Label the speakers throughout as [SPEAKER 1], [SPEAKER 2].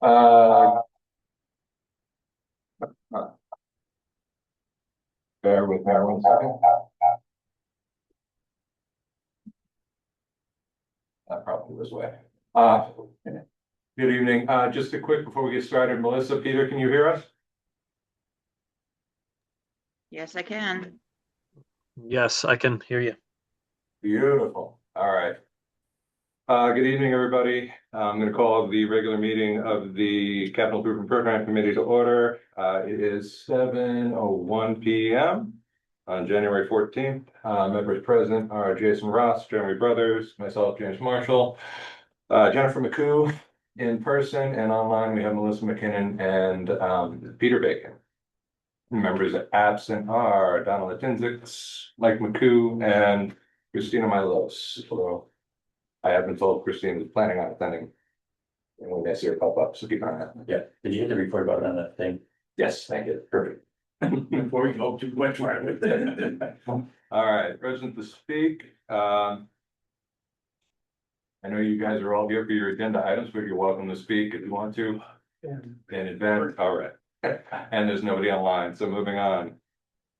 [SPEAKER 1] Uh, bear with me 1 second. Probably this way. Good evening. Just a quick before we get started, Melissa, Peter, can you hear us?
[SPEAKER 2] Yes, I can.
[SPEAKER 3] Yes, I can hear you.
[SPEAKER 1] Beautiful. All right. Good evening, everybody. I'm going to call the regular meeting of the Capital Improvement Program Committee to order. It is 7:01 p.m. on January 14th. Members present are Jason Ross, Jeremy Brothers, myself, James Marshall, Jennifer McCoo in person, and online we have Melissa McKinnon and Peter Bacon. Members absent are Donald Latinzix, Mike McCoo, and Christina Milos. Although I have been told Christine is planning on attending. And we may see her pop up, so keep an eye on that.
[SPEAKER 4] Yeah, did you get the report about on that thing?
[SPEAKER 1] Yes, thank you. Perfect.
[SPEAKER 4] Before we go too much more with it.
[SPEAKER 1] All right, present to speak. I know you guys are all here for your agenda items, but you're welcome to speak if you want to in advance. All right. And there's nobody online, so moving on.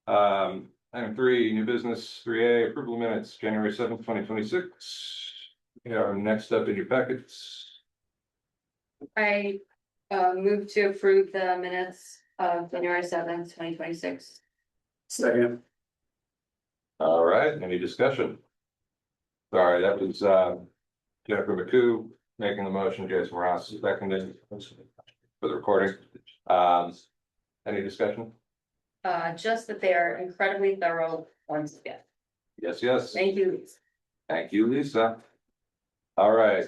[SPEAKER 1] Item 3, new business 3A, approval of minutes, January 7th, 2026. Next up in your packets.
[SPEAKER 5] I move to approve the minutes of January 7th, 2026.
[SPEAKER 4] Second.
[SPEAKER 1] All right, any discussion? Sorry, that was Jennifer McCoo making the motion, Jason Ross seconding for the recording. Any discussion?
[SPEAKER 5] Just that they are incredibly thorough once again.
[SPEAKER 1] Yes, yes.
[SPEAKER 5] Thank you.
[SPEAKER 1] Thank you, Lisa. All right,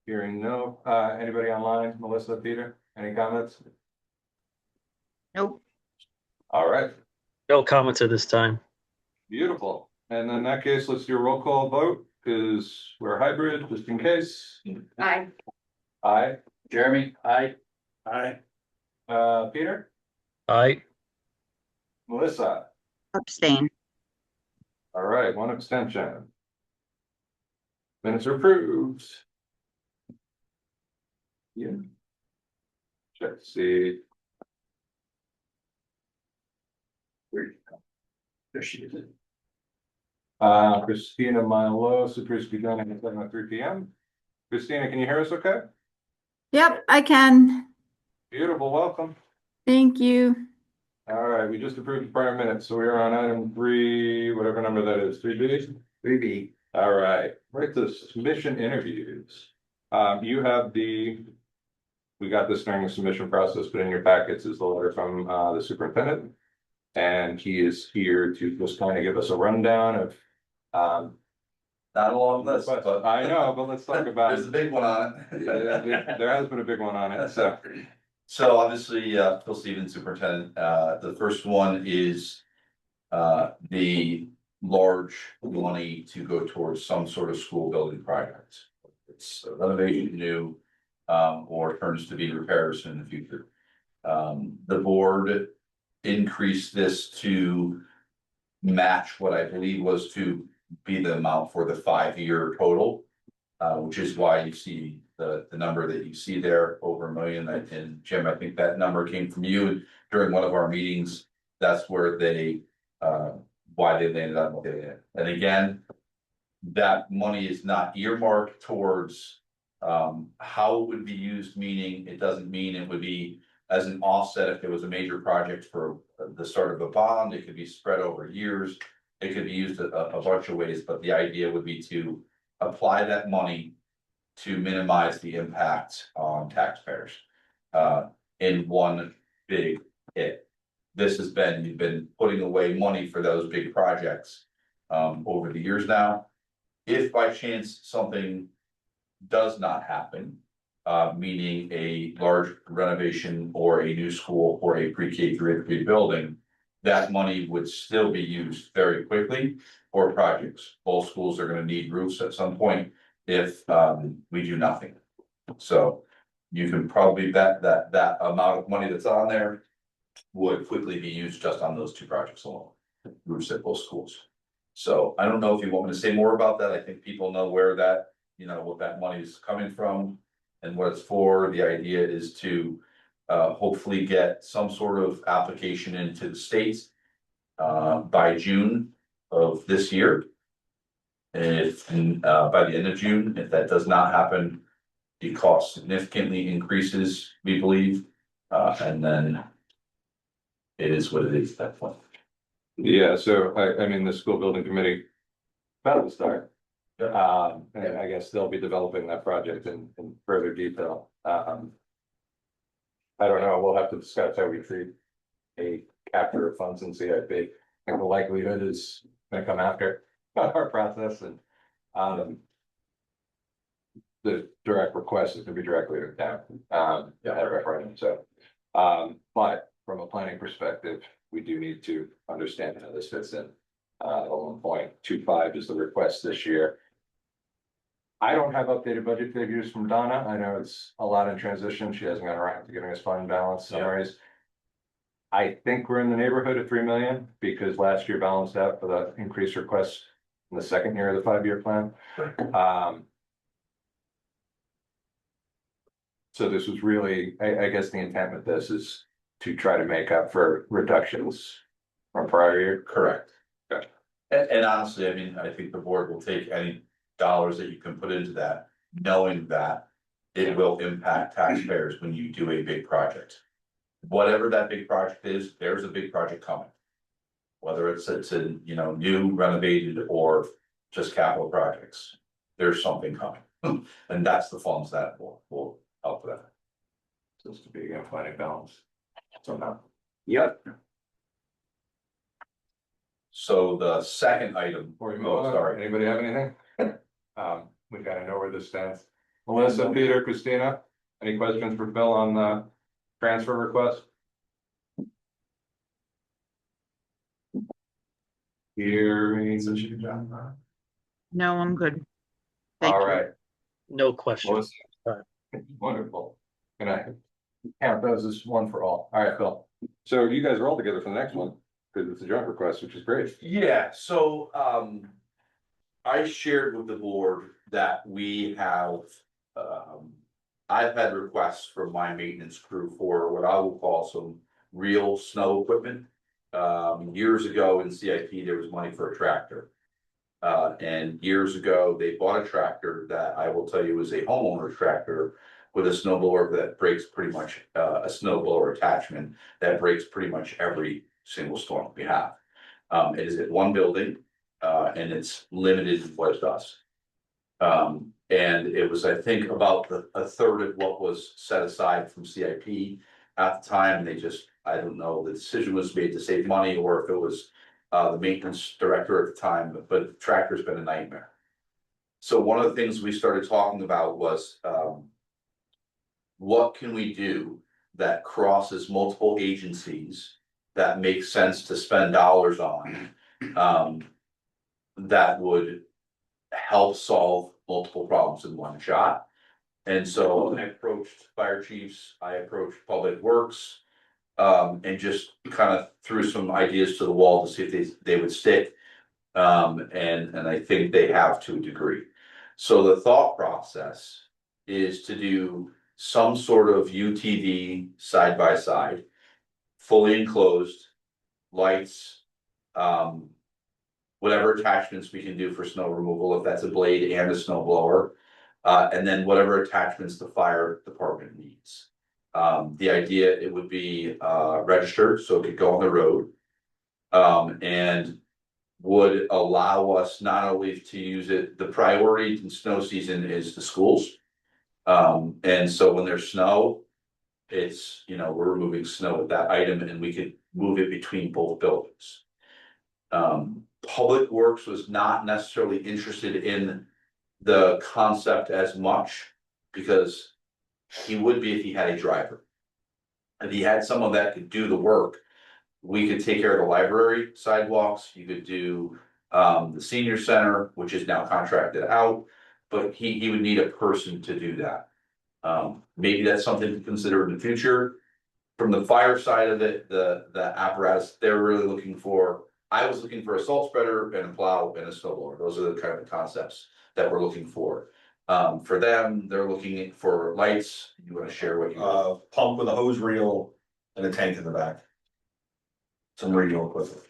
[SPEAKER 1] hearing no, anybody online, Melissa, Peter, any comments?
[SPEAKER 2] Nope.
[SPEAKER 1] All right,
[SPEAKER 3] No comments at this time.
[SPEAKER 1] beautiful. And in that case, let's do a roll call vote, because we're hybrid, just in case.
[SPEAKER 5] Aye.
[SPEAKER 1] Aye.
[SPEAKER 4] Jeremy, aye. Aye.
[SPEAKER 1] Peter?
[SPEAKER 3] Aye.
[SPEAKER 1] Melissa?
[SPEAKER 2] Abstain.
[SPEAKER 1] All right, one abstention. Minutes are approved. Yeah. Check, see.
[SPEAKER 4] There she is.
[SPEAKER 1] Christina Milos appears to be joining at 7:03 p.m. Christina, can you hear us okay?
[SPEAKER 6] Yep, I can.
[SPEAKER 1] Beautiful, welcome.
[SPEAKER 6] Thank you.
[SPEAKER 1] All right, we just approved the prior minutes, so we are on item 3, whatever number that is, 3B? 3B. All right, right to submission interviews. You have we got this during the submission process, but in your packets is the letter from the superintendent. And he is here to just kind of give us a rundown of
[SPEAKER 7] Not a long list,
[SPEAKER 1] but
[SPEAKER 7] but
[SPEAKER 1] I know, but let's talk about
[SPEAKER 7] there's a big one on
[SPEAKER 1] yeah, there has been a big one on it, so.
[SPEAKER 7] So obviously, Phil Stevens, superintendent, the first one is the large money to go towards some sort of school building project. It's a renovation new, or turns to be repairs in the future. The board increased this to match what I believe was to be the amount for the 5-year total, which is why you see the number that you see there, over $1 million. And Jim, I think that number came from you during one of our meetings. That's where they, why they landed on what they did. And again, that money is not earmarked towards how it would be used, meaning it doesn't mean it would be as an offset if there was a major project for the start of a bond. It could be spread over years. It could be used a bunch of ways, but the idea would be to apply that money to minimize the impact on taxpayers in one big hit. This has been, you've been putting away money for those big projects over the years now. If by chance something does not happen, meaning a large renovation or a new school or a pre-K through building, that money would still be used very quickly for projects. Both schools are going to need roofs at some point if we do nothing. So you can probably bet that that amount of money that's on there would quickly be used just on those 2 projects alone, roofs at both schools. So I don't know if you want me to say more about that. I think people know where that, you know, what that money is coming from. And what it's for, the idea is to hopefully get some sort of application into the states by June of this year. If by the end of June, if that does not happen, the cost significantly increases, we believe, and then it is what it is at that point.
[SPEAKER 1] Yeah, so I mean, the school building committee about to start. And I guess they'll be developing that project in further detail. I don't know, we'll have to discuss how we treat a capture of funds in CIP. I think the likelihood is gonna come after our process and, the direct request is gonna be directly to town, at a referendum, so. But from a planning perspective, we do need to understand how this fits in. 1.25 is the request this year. I don't have updated budget figures from Donna. I know it's a lot in transition. She hasn't gone around to giving us fund balance summaries. I think we're in the neighborhood of 3 million because last year balanced out for the increased request in the second year of the 5-year plan. So this was really, I guess the intent with this is to try to make up for reductions from prior year.
[SPEAKER 7] Correct.
[SPEAKER 1] Okay.
[SPEAKER 7] And honestly, I mean, I think the board will take any dollars that you can put into that, knowing that it will impact taxpayers when you do a big project. Whatever that big project is, there's a big project coming. Whether it's a, you know, new renovated or just capital projects, there's something coming. And that's the funds that will help with that.
[SPEAKER 1] Seems to be again finding balance. Somehow.
[SPEAKER 4] Yep.
[SPEAKER 7] So the second item,
[SPEAKER 1] Before we move
[SPEAKER 7] oh,
[SPEAKER 1] on,
[SPEAKER 7] sorry,
[SPEAKER 1] anybody have anything? We gotta know where this stands. Melissa, Peter, Christina, any questions for Phil on the transfer request? Hearing.
[SPEAKER 2] No, I'm good. Thank
[SPEAKER 1] All
[SPEAKER 2] you.
[SPEAKER 1] right,
[SPEAKER 3] No question.
[SPEAKER 1] Melissa. Wonderful. Can I count those as one for all? All right, Phil. So you guys are all together for the next one, because it's a joint request, which is great.
[SPEAKER 7] yeah, so I shared with the board that we have I've had requests from my maintenance crew for what I will call some real snow equipment. Years ago in CIP, there was money for a tractor. And years ago, they bought a tractor that I will tell you is a homeowner's tractor with a snowblower that breaks pretty much, a snowblower attachment that breaks pretty much every single storm we have. It is at one building, and it's limited in what it does. And it was, I think, about a third of what was set aside from CIP at the time. They just, I don't know, the decision was made to save money or if it was the maintenance director at the time, but the tractor's been a nightmare. So one of the things we started talking about was what can we do that crosses multiple agencies that makes sense to spend dollars on that would help solve multiple problems in one shot. And so I approached fire chiefs, I approached public works, and just kind of threw some ideas to the wall to see if they would stick. And I think they have to a degree. So the thought process is to do some sort of UTV side by side, fully enclosed, lights, whatever attachments we can do for snow removal, if that's a blade and a snow blower, and then whatever attachments the fire department needs. The idea, it would be registered, so it could go on the road. And would allow us not only to use it, the priority in snow season is the schools. And so when there's snow, it's, you know, we're removing snow with that item and we could move it between both buildings. Public Works was not necessarily interested in the concept as much because he would be if he had a driver. If he had someone that could do the work, we could take care of the library sidewalks, you could do the senior center, which is now contracted out, but he would need a person to do that. Maybe that's something to consider in the future. From the fire side of it, the apparatus, they're really looking for, I was looking for a salt spreader and a plow and a snowblower. Those are the kind of the concepts that we're looking for. For them, they're looking for lights. You wanna share what you?
[SPEAKER 8] Pump with a hose reel and a tank in the back. Some radio equipment.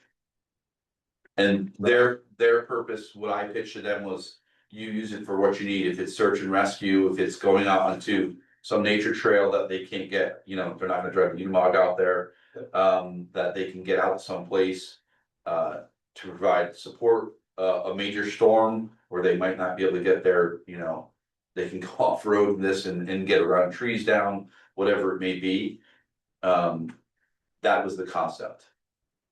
[SPEAKER 7] And their purpose, what I pitched to them was, you use it for what you need, if it's search and rescue, if it's going out onto some nature trail that they can't get, you know, they're not gonna drive a U-Mog out there. That they can get out someplace, to provide support, a major storm where they might not be able to get there, you know. They can go off-road in this and get around trees down, whatever it may be. That was the concept.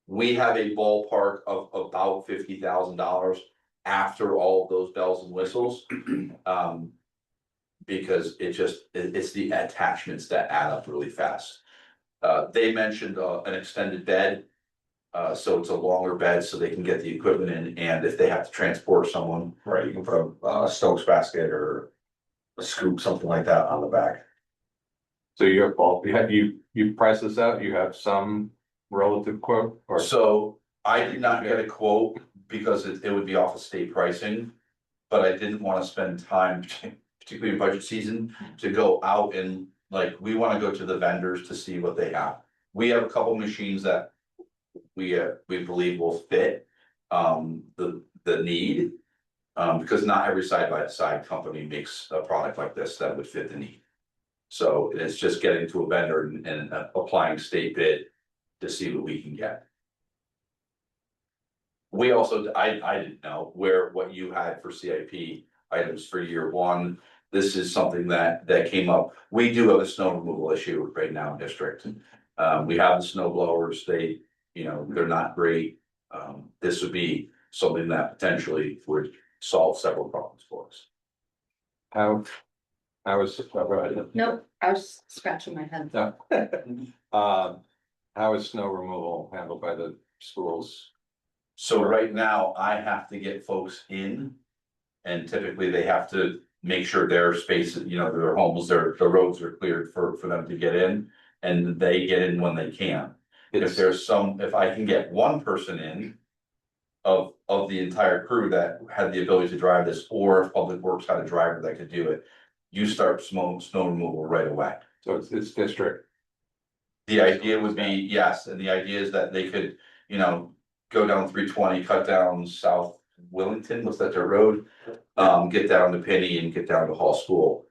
[SPEAKER 7] We have a ballpark of about $50,000 after all of those bells and whistles. Because it's the attachments that add up really fast. They mentioned an extended bed. So it's a longer bed so they can get the equipment in, and if they have to transport someone.
[SPEAKER 8] Right, you can put a Stokes basket or a scoop, something like that on the back.
[SPEAKER 1] So you have both, you price this out, you have some relative quote or?
[SPEAKER 7] So I did not get a quote because it would be off of state pricing. But I didn't wanna spend time, particularly in budget season, to go out and, like, we wanna go to the vendors to see what they have. We have a couple machines that we believe will fit the need. Because not every side by side company makes a product like this that would fit the need. So it's just getting to a vendor and applying state bid to see what we can get. We also, I didn't know what you had for CIP items for year one. This is something that came up. We do have a snow removal issue right now in district. We have the snow blowers, they're not great. This would be something that potentially would solve several problems for us.
[SPEAKER 1] How is,
[SPEAKER 5] Nope, I was scratching my head.
[SPEAKER 1] how is snow removal handled by the schools?
[SPEAKER 7] So right now, I have to get folks in. And typically they have to make sure their spaces, their homes, the roads are cleared for them to get in. And they get in when they can. If I can get one person in. Of the entire crew that had the ability to drive this, or if Public Works had a driver that could do it. You start snow removal right away.
[SPEAKER 1] So it's district.
[SPEAKER 7] The idea would be, yes, and the idea is that they could, go down 320, cut down South Willington, what's that their road? Get down to Penny and get down to Hall School.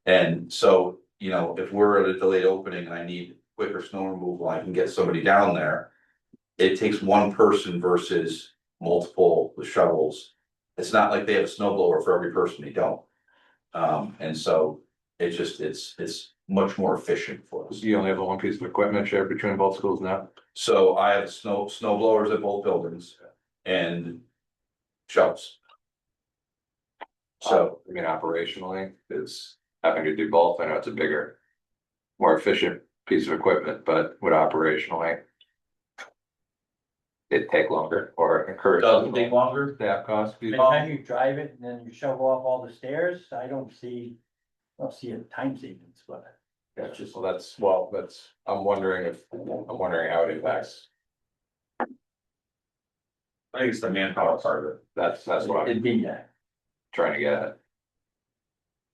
[SPEAKER 7] And so, if we're at a delayed opening and I need quicker snow removal, I can get somebody down there. It takes one person versus multiple with shovels. It's not like they have a snow blower for every person, they don't. And so it's much more efficient for us.
[SPEAKER 1] You only have the one piece of equipment shared between both schools now?
[SPEAKER 7] So I have snow blowers at both buildings and shovels. So,
[SPEAKER 1] I mean, operationally, it's having to do both. I know it's a bigger, more efficient piece of equipment, but would operationally it take longer or incur?
[SPEAKER 7] doesn't take longer.
[SPEAKER 1] Staff costs?
[SPEAKER 4] By the time you drive it and then you shovel off all the stairs, I don't see a time savings, but.
[SPEAKER 1] Gotcha, so I'm wondering how it impacts.
[SPEAKER 8] I think it's the manpower part of it.
[SPEAKER 1] That's what I'm
[SPEAKER 4] It'd be, yeah.
[SPEAKER 1] trying to get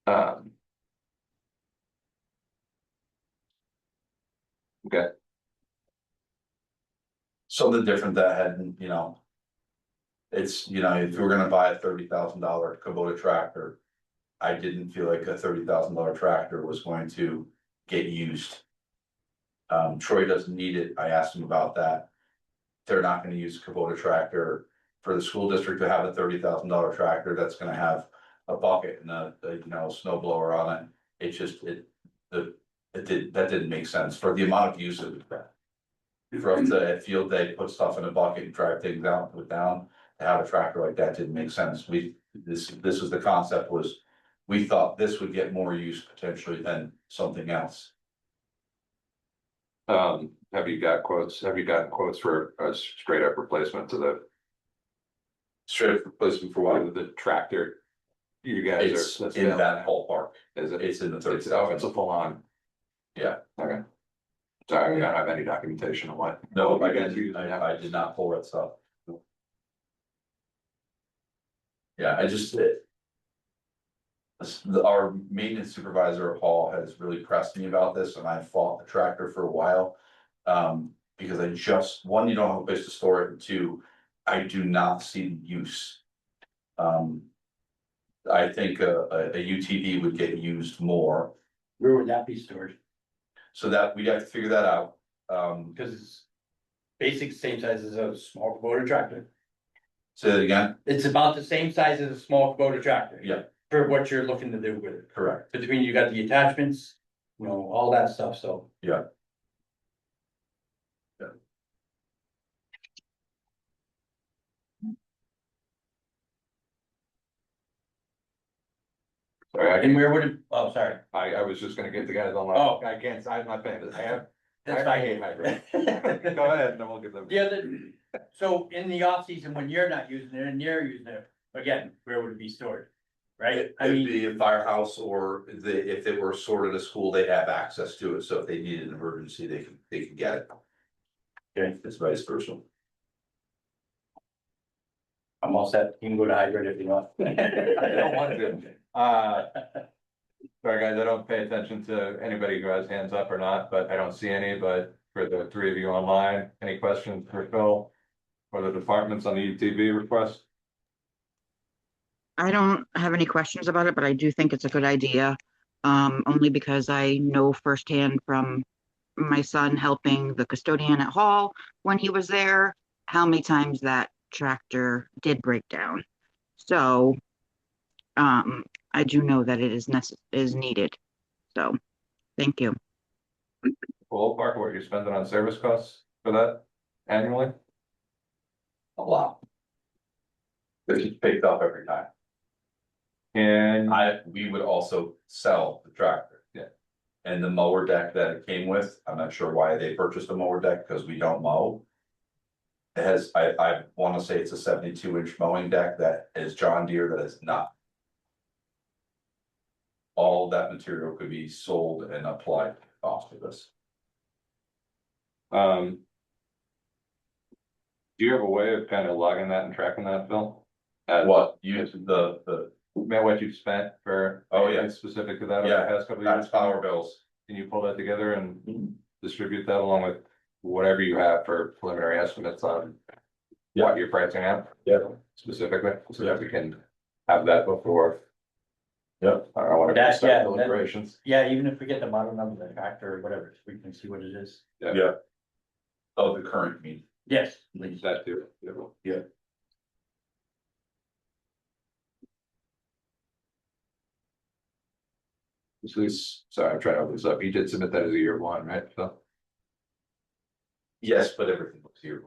[SPEAKER 1] at. Okay,
[SPEAKER 7] Something different that hadn't, it's, if we're gonna buy a $30,000 Kubota tractor. I didn't feel like a $30,000 tractor was going to get used. Troy doesn't need it, I asked him about that. They're not gonna use a Kubota tractor for the school district to have a $30,000 tractor that's gonna have a bucket and a snow blower on it. That didn't make sense for the amount of use of it. For us to at field day, put stuff in a bucket and drive things out, put down, to have a tractor like that didn't make sense. This was the concept was, we thought this would get more use potentially than something else.
[SPEAKER 1] have you gotten quotes for a straight up replacement to the?
[SPEAKER 7] Straight up replacement for what?
[SPEAKER 1] The tractor? You guys
[SPEAKER 7] It's
[SPEAKER 1] that's
[SPEAKER 7] in
[SPEAKER 1] been-
[SPEAKER 7] that ballpark.
[SPEAKER 1] Is it?
[SPEAKER 7] It's in the
[SPEAKER 1] It's
[SPEAKER 7] 30,000.
[SPEAKER 1] it's a full on.
[SPEAKER 7] Yeah.
[SPEAKER 1] Okay. Sorry, we don't have any documentation on what.
[SPEAKER 7] No,
[SPEAKER 1] what
[SPEAKER 7] I
[SPEAKER 1] you guys use.
[SPEAKER 7] did not pull that stuff. Yeah, Our maintenance supervisor, Paul, has really pressed me about this, and I fought the tractor for a while. Because I just, one, you don't have a place to store it, and two, I do not see the use. I think a UTV would get used more,
[SPEAKER 4] Where would that be stored?
[SPEAKER 7] so that we'd have to figure that out.
[SPEAKER 4] Because it's basic same size as a small Kubota tractor.
[SPEAKER 7] Say that again,
[SPEAKER 4] It's about the same size as a small Kubota tractor.
[SPEAKER 7] Yeah.
[SPEAKER 4] For what you're looking to do with it.
[SPEAKER 7] correct,
[SPEAKER 4] Between you got the attachments, you know, all that stuff, so.
[SPEAKER 7] yeah.
[SPEAKER 1] Sorry,
[SPEAKER 4] And where would it, oh, sorry.
[SPEAKER 1] I was just gonna get the guys online.
[SPEAKER 4] Oh.
[SPEAKER 1] I can't, I'm not paying this. I have.
[SPEAKER 4] That's
[SPEAKER 1] I
[SPEAKER 4] fine.
[SPEAKER 1] hate hybrid. Go ahead, and then we'll get them.
[SPEAKER 4] The other, so in the off season, when you're not using it and you're using it, again, where would it be stored? Right? I
[SPEAKER 7] It'd
[SPEAKER 4] mean,
[SPEAKER 7] be a firehouse, or if it were stored at a school, they have access to it, so if they needed an emergency, they can get it.
[SPEAKER 4] Okay.
[SPEAKER 7] It's vice versa.
[SPEAKER 4] I'm all set. You can go to hybrid if you want.
[SPEAKER 1] I don't want to. Sorry, guys, I don't pay attention to anybody who has hands up or not, but I don't see any, but for the three of you online, any questions for Phil? Or the departments on the UTV request?
[SPEAKER 2] I don't have any questions about it, but I do think it's a good idea. Only because I know firsthand from my son helping the custodian at Hall when he was there, how many times that tractor did break down. So, I do know that it is needed. So, thank you.
[SPEAKER 1] Ballpark, what you're spending on service costs for that annually?
[SPEAKER 7] A lot. It's just picked up every time.
[SPEAKER 1] And
[SPEAKER 7] We would also sell the tractor.
[SPEAKER 1] Yeah.
[SPEAKER 7] And the mower deck that it came with, I'm not sure why they purchased a mower deck, because we don't mow. It has, I wanna say it's a 72-inch mowing deck that is John Deere, that is not. All that material could be sold and applied to the cost of this.
[SPEAKER 1] do you have a way of kind of logging that and tracking that, Phil?
[SPEAKER 7] What, use the,
[SPEAKER 1] Man, what you've spent for?
[SPEAKER 7] Oh, yeah.
[SPEAKER 1] anything Specific to that over
[SPEAKER 7] Yeah,
[SPEAKER 1] the past couple of
[SPEAKER 7] that's
[SPEAKER 1] years?
[SPEAKER 7] power bills.
[SPEAKER 1] Can you pull that together and distribute that along with whatever you have for preliminary estimates on? What you're pricing out?
[SPEAKER 7] Yeah.
[SPEAKER 1] Specifically, so that we can have that before.
[SPEAKER 7] Yep.
[SPEAKER 1] I want to
[SPEAKER 4] That-
[SPEAKER 1] start
[SPEAKER 4] yeah, that-
[SPEAKER 1] deliberations.
[SPEAKER 4] Yeah, even if we get the model number of the tractor or whatever, we can see what it is.
[SPEAKER 7] Yeah. Of the current mean.
[SPEAKER 4] Yes, please.
[SPEAKER 1] That too.
[SPEAKER 7] Yeah.
[SPEAKER 1] This is, sorry, I'm trying to open this up. You did submit that as a year one, right? So,
[SPEAKER 7] Yes, but everything looks here.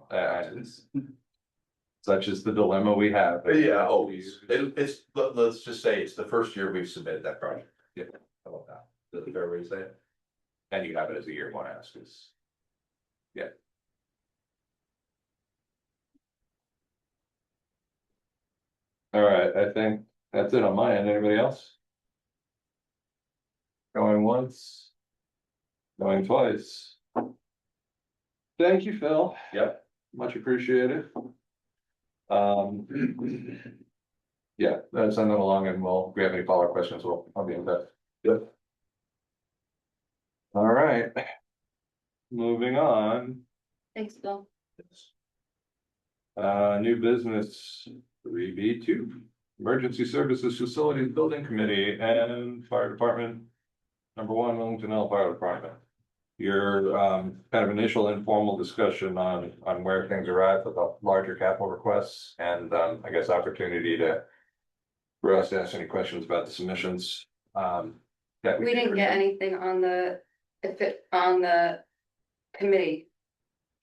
[SPEAKER 1] such is the dilemma we have.
[SPEAKER 7] Yeah, always. Let's just say it's the first year we've submitted that project.
[SPEAKER 1] Yeah.
[SPEAKER 7] How about that? Is that a fair way to say it?
[SPEAKER 1] And you have it as a year one ask is. Yeah. All right, I think that's it on my end. Anybody else? Going once. Going twice. Thank you, Phil.
[SPEAKER 7] Yep.
[SPEAKER 1] Much appreciated. Yeah, send them along and if we have any follow-up questions, I'll be in touch. Yep. All right. Moving on,
[SPEAKER 5] Thanks, Bill.
[SPEAKER 1] new business 3B2, Emergency Services Facilities Building Committee and Fire Department. Number 1, Wilmington Hill Fire Department. Your kind of initial informal discussion on where things are at with the larger capital requests and I guess opportunity for us to ask any questions about the submissions. That
[SPEAKER 5] We didn't get anything on the committee.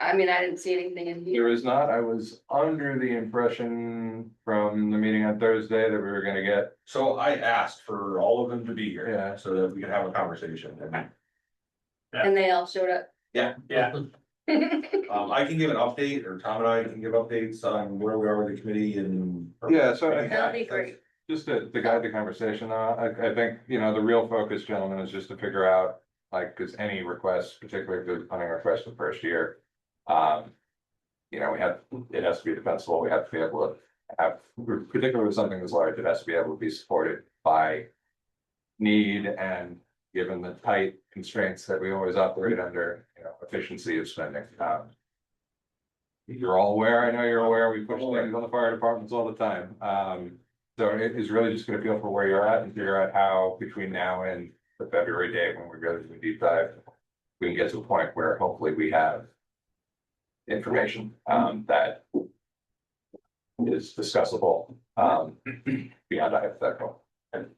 [SPEAKER 5] I mean, I didn't see anything in here.
[SPEAKER 1] There is not. I was under the impression from the meeting on Thursday that we were gonna get.
[SPEAKER 8] So I asked for all of them to be here.
[SPEAKER 1] Yeah.
[SPEAKER 8] So that we could have a conversation.
[SPEAKER 5] And they all showed up.
[SPEAKER 8] Yeah. I can give an update, or Tom and I can give updates on where we are with the committee and.
[SPEAKER 1] Yeah, so
[SPEAKER 5] That'd be great.
[SPEAKER 1] just to guide the conversation, I think, the real focus, gentlemen, is just to figure out, like, cause any request, particularly if there's a funding request the first year. It has to be defensible. We have to be able to have, particularly with something this large, it has to be able to be supported by need and given the tight constraints that we always operate under, efficiency of spending. You're all aware, I know you're aware, we push things on the fire departments all the time. So it is really just gonna feel for where you're at and figure out how between now and the February date when we go to the deep dive, we can get to a point where hopefully we have information that is discussable beyond a hypothetical. And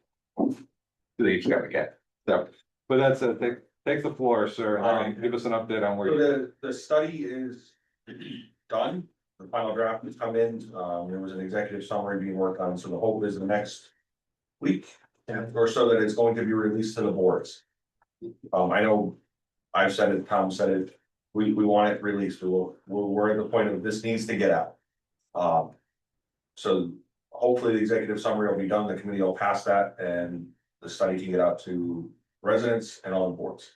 [SPEAKER 1] to each gonna get. So, but that's it. Take the floor, sir. And give us an update on where
[SPEAKER 8] So
[SPEAKER 1] you.
[SPEAKER 8] the study is done, the final draft has come in, there was an executive summary being worked on, so the hope is the next week. Or so that it's going to be released to the boards. I know, I've said it, Tom said it, we want it released, we're at the point of this needs to get out. So hopefully the executive summary will be done, the committee will pass that, and the study can get out to residents and all the boards.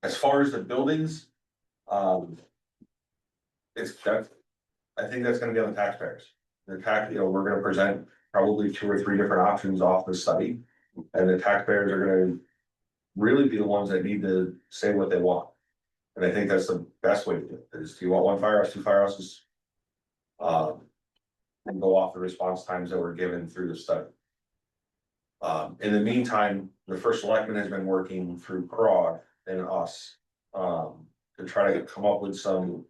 [SPEAKER 8] As far as the buildings, I think that's gonna be on the taxpayers. We're gonna present probably 2 or 3 different options off the study. And the taxpayers are gonna really be the ones that need to say what they want. And I think that's the best way to do it, is do you want 1 firehouse, 2 firehouses? And go off the response times that were given through the study. In the meantime, the first selectman has been working through CROG and us, to try to come up with some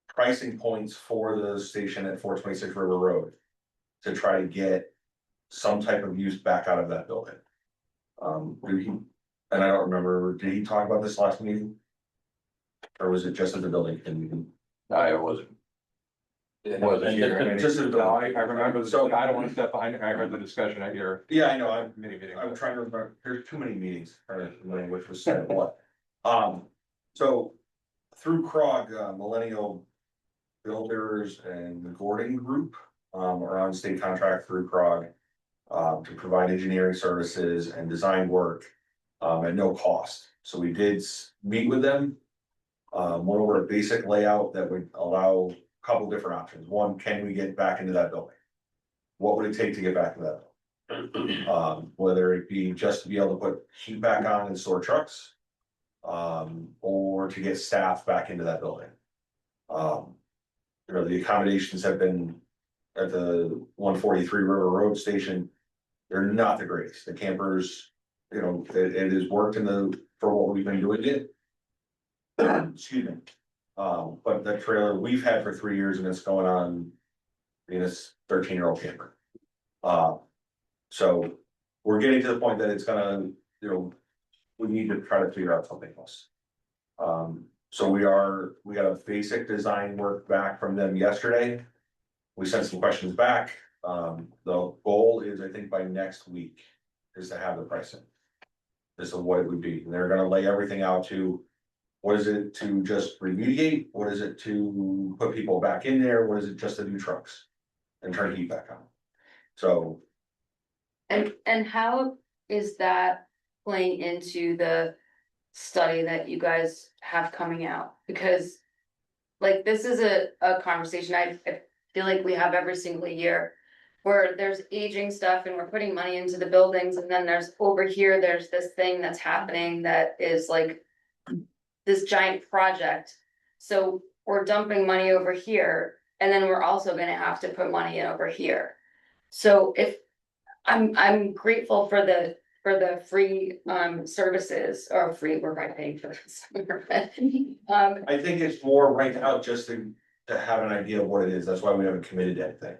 [SPEAKER 8] pricing points for the station at 426 River Road. To try to get some type of use back out of that building. And I don't remember, did he talk about this last meeting? Or was it just at the building meeting?
[SPEAKER 1] No, it wasn't. It wasn't here.
[SPEAKER 8] Just at the-
[SPEAKER 1] No, I remember, so I don't want to step behind, I heard the discussion at your
[SPEAKER 8] Yeah, I know, I'm
[SPEAKER 1] committee meeting.
[SPEAKER 8] trying to remember, there's too many meetings, trying to remember which was said what. So through CROG, Millennial Builders and the Gordon Group, are on state contract through CROG. To provide engineering services and design work, at no cost. So we did meet with them. Went over a basic layout that would allow a couple different options. One, can we get back into that building? What would it take to get back to that building? Whether it be just to be able to put heat back on and store trucks. Or to get staff back into that building. The accommodations have been at the 143 River Road station. They're not the greatest. The campers, it has worked for what we've been doing it. Excuse me. But the trailer we've had for 3 years and it's going on being this 13-year-old camper. So we're getting to the point that it's gonna, we need to try to figure out something else. So we got a basic design work back from them yesterday. We sent some questions back. The goal is, I think by next week, is to have the pricing. This is what it would be, and they're gonna lay everything out to. What is it to just remediate? What is it to put people back in there? What is it just to do trucks? And turn heat back on? So.
[SPEAKER 5] And how is that playing into the study that you guys have coming out? Because like, this is a conversation I feel like we have every single year. Where there's aging stuff and we're putting money into the buildings, and then there's over here, there's this thing that's happening that is like. This giant project, so we're dumping money over here, and then we're also gonna have to put money in over here. So if, I'm grateful for the free services, or free, we're probably paying for this.
[SPEAKER 8] I think it's more right now just to have an idea of what it is, that's why we haven't committed to anything.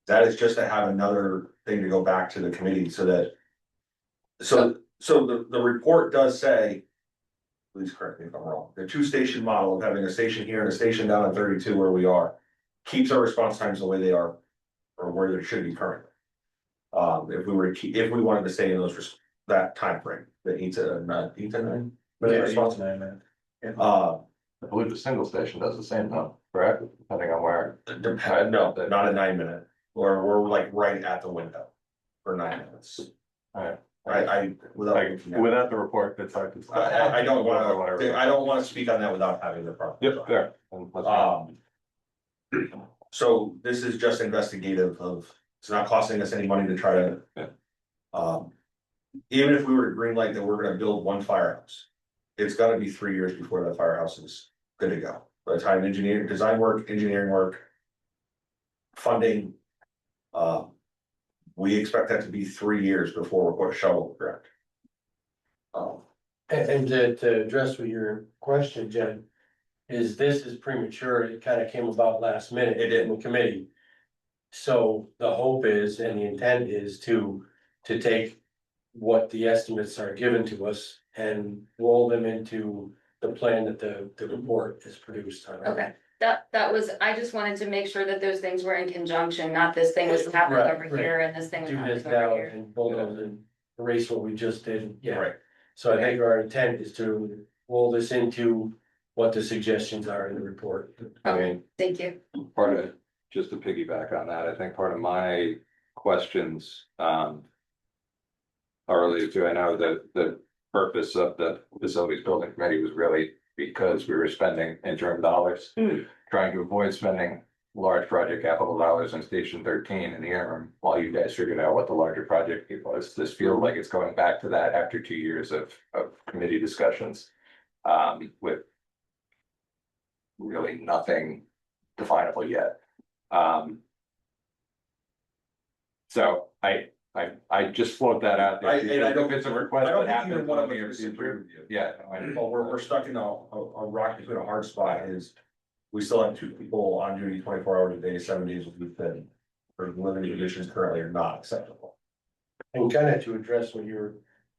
[SPEAKER 8] That is just to have another thing to go back to the committee so that. So the report does say. Please correct me if I'm wrong, the 2-station model of having a station here and a station down on 32 where we are. Keeps our response times the way they are, or where they should be currently. If we wanted to stay in that time frame, the 8 to 9 minute response.
[SPEAKER 1] I believe the single station does the same though, correct? Depending on where.
[SPEAKER 8] No, not a 9 minute, or we're like right at the window for 9 minutes.
[SPEAKER 1] Alright.
[SPEAKER 8] Without
[SPEAKER 1] the report, that's hard to.
[SPEAKER 8] I don't wanna speak on that without having the proper.
[SPEAKER 1] Yep, fair.
[SPEAKER 8] So this is just investigative of, it's not costing us any money to try to.
[SPEAKER 1] Yeah.
[SPEAKER 8] even if we were to green light that we're gonna build one firehouse, it's gonna be 3 years before that firehouse is good to go. By the time engineering, design work, engineering work, funding, we expect that to be 3 years before we put a shovel in the ground.
[SPEAKER 9] And to address with your question, Jen, this is premature, it kind of came about last minute.
[SPEAKER 8] It did.
[SPEAKER 9] In the committee. So the hope is, and the intent is to take what the estimates are given to us and roll them into the plan that the report is produced on.
[SPEAKER 5] Okay, that was, I just wanted to make sure that those things were in conjunction, not this thing was happening
[SPEAKER 9] Right,
[SPEAKER 5] over
[SPEAKER 9] right.
[SPEAKER 5] here and this thing was
[SPEAKER 9] Do this
[SPEAKER 5] happening over
[SPEAKER 9] now
[SPEAKER 5] here.
[SPEAKER 9] and bulldoze and erase what we just did, yeah.
[SPEAKER 8] Right.
[SPEAKER 9] So I think our intent is to roll this into what the suggestions are in the report.
[SPEAKER 1] I
[SPEAKER 5] Okay,
[SPEAKER 1] mean,
[SPEAKER 5] thank you.
[SPEAKER 1] part of, just to piggyback on that, I think part of my questions, are related to, I know that the purpose of the facilities building committee was really because we were spending interim dollars, trying to avoid spending large project capital dollars in Station 13 in the interim, while you guys figured out what the larger project was. This feels like it's going back to that after 2 years of committee discussions, with really nothing definable yet. So I just float that out there.
[SPEAKER 8] And I don't-
[SPEAKER 1] If it's a request
[SPEAKER 8] I don't
[SPEAKER 1] that
[SPEAKER 8] think either
[SPEAKER 1] happens
[SPEAKER 8] one of
[SPEAKER 1] one
[SPEAKER 8] us
[SPEAKER 1] year,
[SPEAKER 8] disagree with you.
[SPEAKER 1] yeah. I know.
[SPEAKER 8] Well, we're stuck in a rock between a hard spot is, we still have 2 people on duty 24 hours a day, 7 days a week, that for living conditions currently are not acceptable.
[SPEAKER 9] And kind of to address what your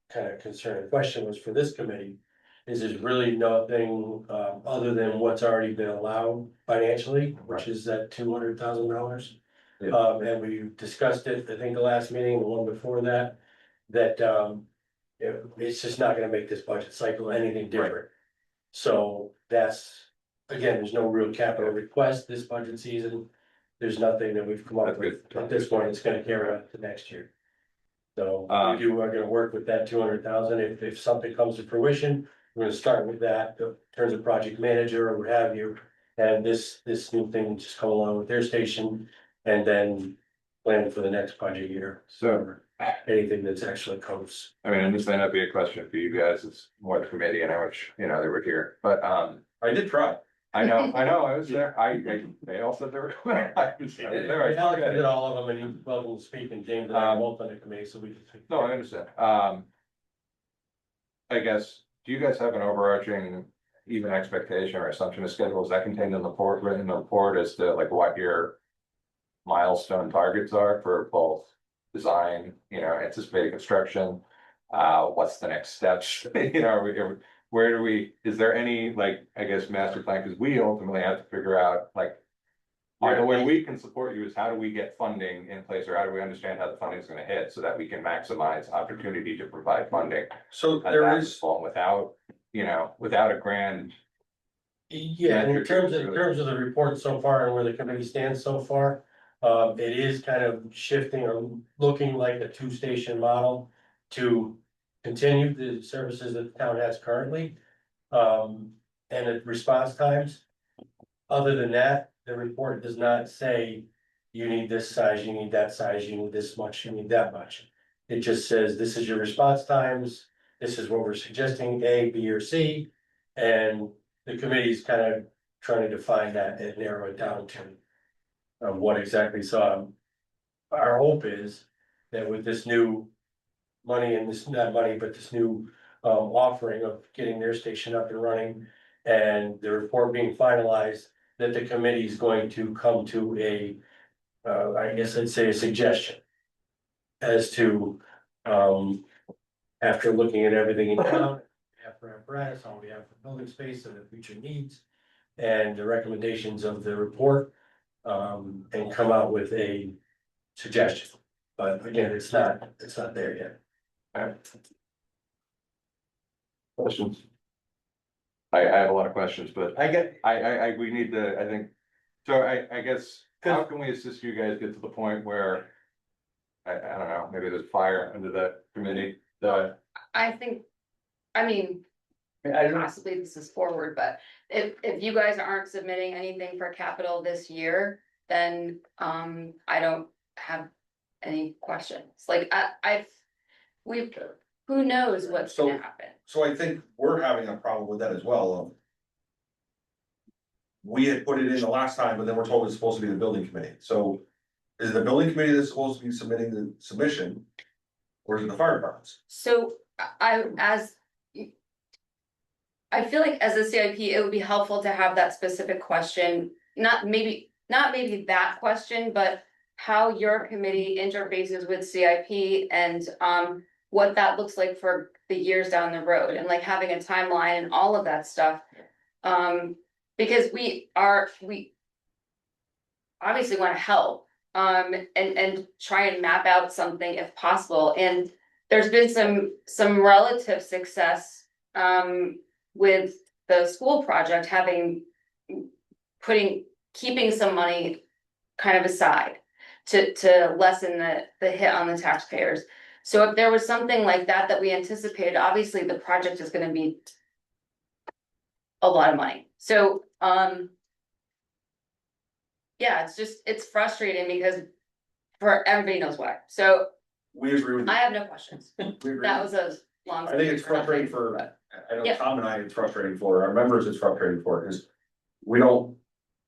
[SPEAKER 9] kind of concern and question was for this committee, is there's really nothing other than what's already been allowed financially, which is that $200,000.
[SPEAKER 8] Yeah.
[SPEAKER 9] And we discussed it, I think the last meeting, the one before that, it's just not gonna make this budget cycle anything different. So that's, again, there's no real capital request this budget season. There's nothing that we've come up
[SPEAKER 1] That's
[SPEAKER 9] with
[SPEAKER 1] good.
[SPEAKER 9] at this point, it's gonna carry on to next year. So
[SPEAKER 1] Um,
[SPEAKER 9] we are gonna work with that 200,000, if something comes to fruition, we're gonna start with that, in terms of project manager or what have you. And this new thing just come along with their station, and then plan for the next budget year.
[SPEAKER 1] So,
[SPEAKER 9] Anything that's actually comes.
[SPEAKER 1] I mean, and this may not be a question for you guys, it's more the committee and how much, they were here, but,
[SPEAKER 8] I did try.
[SPEAKER 1] I know, I was there, they all said they were. I was there,
[SPEAKER 9] Alex
[SPEAKER 1] okay.
[SPEAKER 9] did all of them, and he welcome to speak, and James and I are both on the committee, so we.
[SPEAKER 1] No, I understand, I guess, do you guys have an overarching even expectation or assumption of schedule? Is that contained in the report, written in the report, as to like what your milestone targets are for both design, anticipated construction? What's the next steps? Where do we, is there any, like, I guess, master plan? Because we ultimately have to figure out, like, the way we can support you is how do we get funding in place, or how do we understand how the funding is gonna hit, so that we can maximize opportunity to provide funding
[SPEAKER 8] So
[SPEAKER 1] at
[SPEAKER 8] there
[SPEAKER 1] that
[SPEAKER 8] is,
[SPEAKER 1] level without a grand.
[SPEAKER 9] Yeah, and in terms of the report so far and where the committee stands so far, it is kind of shifting or looking like a 2-station model to continue the services that the town has currently. And the response times. Other than that, the report does not say you need this size, you need that size, you need this much, you need that much. It just says, this is your response times, this is what we're suggesting, A, B, or C. And the committee's kind of trying to define that and narrow it down to what exactly. So our hope is that with this new money, and this, not money, but this new offering of getting their station up and running and the report being finalized, that the committee is going to come to I guess I'd say a suggestion as to, after looking at everything in town, after apparatus, all we have for building space and the future needs, and the recommendations of the report, and come out with a suggestion. But again, it's not there yet.
[SPEAKER 1] Questions? I have a lot of questions, but we need to, I think, so I guess, how can we assist you guys get to the point where, I don't know, maybe there's fire under the committee,
[SPEAKER 5] I think, I mean, possibly this is forward, but if you guys aren't submitting anything for capital this year, then I don't have any questions. Like who knows what's
[SPEAKER 8] So-
[SPEAKER 5] gonna happen?
[SPEAKER 8] So I think we're having a problem with that as well. We had put it in the last time, but then we're told it's supposed to be the building committee, so. Is it the building committee that's supposed to be submitting the submission? Or is it the fire departments?
[SPEAKER 5] So I feel like as a CIP, it would be helpful to have that specific question, not maybe that question, but how your committee interfaces with CIP and what that looks like for the years down the road and like having a timeline and all of that stuff. Because we obviously want to help and try and map out something if possible. And there's been some relative success with the school project keeping some money kind of aside to lessen the hit on the taxpayers. So if there was something like that we anticipated, obviously the project is gonna be a lot of money. So yeah, it's frustrating because for everybody knows why. So
[SPEAKER 8] We agree with you.
[SPEAKER 5] I have no questions.
[SPEAKER 8] We agree.
[SPEAKER 5] That was a long.
[SPEAKER 8] I think it's frustrating for, I know
[SPEAKER 5] Yeah.
[SPEAKER 8] Tom and I, it's frustrating for our members, it's frustrating for, because we don't,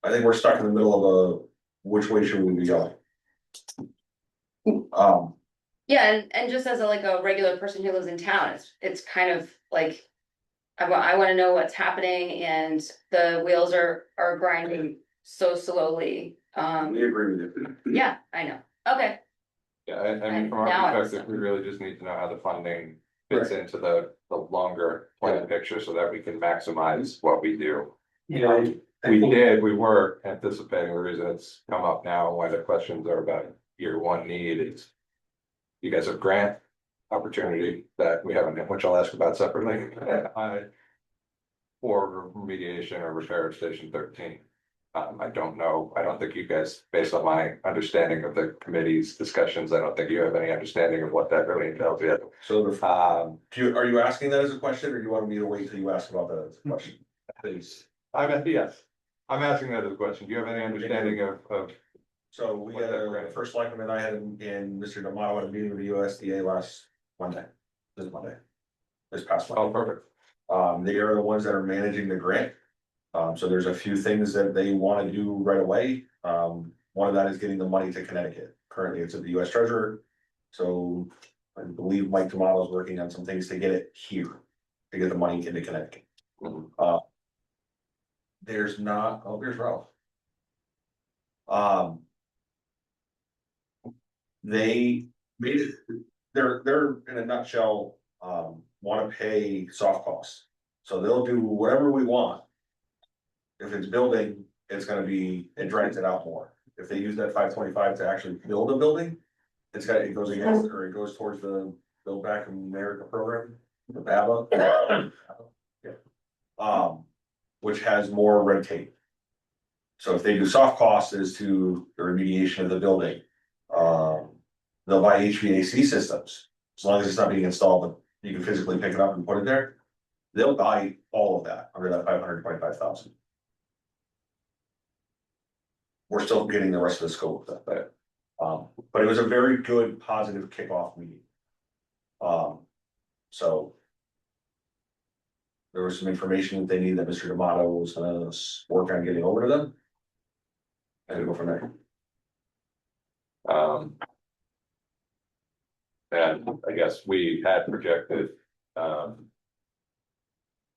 [SPEAKER 8] I think we're stuck in the middle of a, which way should we be going?
[SPEAKER 5] Yeah, and just as a regular person who lives in town, it's kind of like. I wanna know what's happening and the wheels are grinding so slowly.
[SPEAKER 8] We agree with you.
[SPEAKER 5] Yeah, I know. Okay,
[SPEAKER 1] Yeah, I mean,
[SPEAKER 5] And
[SPEAKER 1] from
[SPEAKER 5] now I
[SPEAKER 1] our perspective,
[SPEAKER 5] understand.
[SPEAKER 1] we really just need to know how the funding fits into the longer plan picture so that we can maximize what we do.
[SPEAKER 9] Yeah.
[SPEAKER 1] We were anticipating, the reason it's come up now, why the questions are about year one need is. You guys have grant opportunity that we haven't, which I'll ask about separately. For remediation or repair of Station 13. I don't know, I don't think you guys, based on my understanding of the committee's discussions, I don't think you have any understanding of what that really entails yet.
[SPEAKER 8] So are you asking that as a question, or do you want me to wait till you ask about that as a question?
[SPEAKER 1] Please. Yes, I'm asking that as a question. Do you have any understanding of?
[SPEAKER 8] So we had a first selectman I had and Mr. D'Amato had a meeting with the USDA last Monday. This past Monday.
[SPEAKER 1] Oh, perfect.
[SPEAKER 8] They are the ones that are managing the grant. So there's a few things that they want to do right away. One of that is getting the money to Connecticut. Currently, it's at the US Treasurer. So I believe Mike D'Amato is working on some things to get it here, to get the money into Connecticut. There's not, oh, here's Ralph. They made it, they're in a nutshell, wanna pay soft costs. So they'll do whatever we want. If it's building, it's gonna be, it drags it out more. If they use that 525 to actually build a building, it goes against, or it goes towards the Build Back America program, the BABA. Yeah. Which has more red tape. So if they do soft costs as to the remediation of the building, they'll buy HVAC systems. As long as it's not being installed, you can physically pick it up and put it there. They'll buy all of that under that 525,000. We're still getting the rest of the scope of that, but it was a very good, positive kickoff meeting. So. There was some information that they need that Mr. D'Amato was gonna work on getting over to them. And go from there.
[SPEAKER 1] And I guess we had projected, a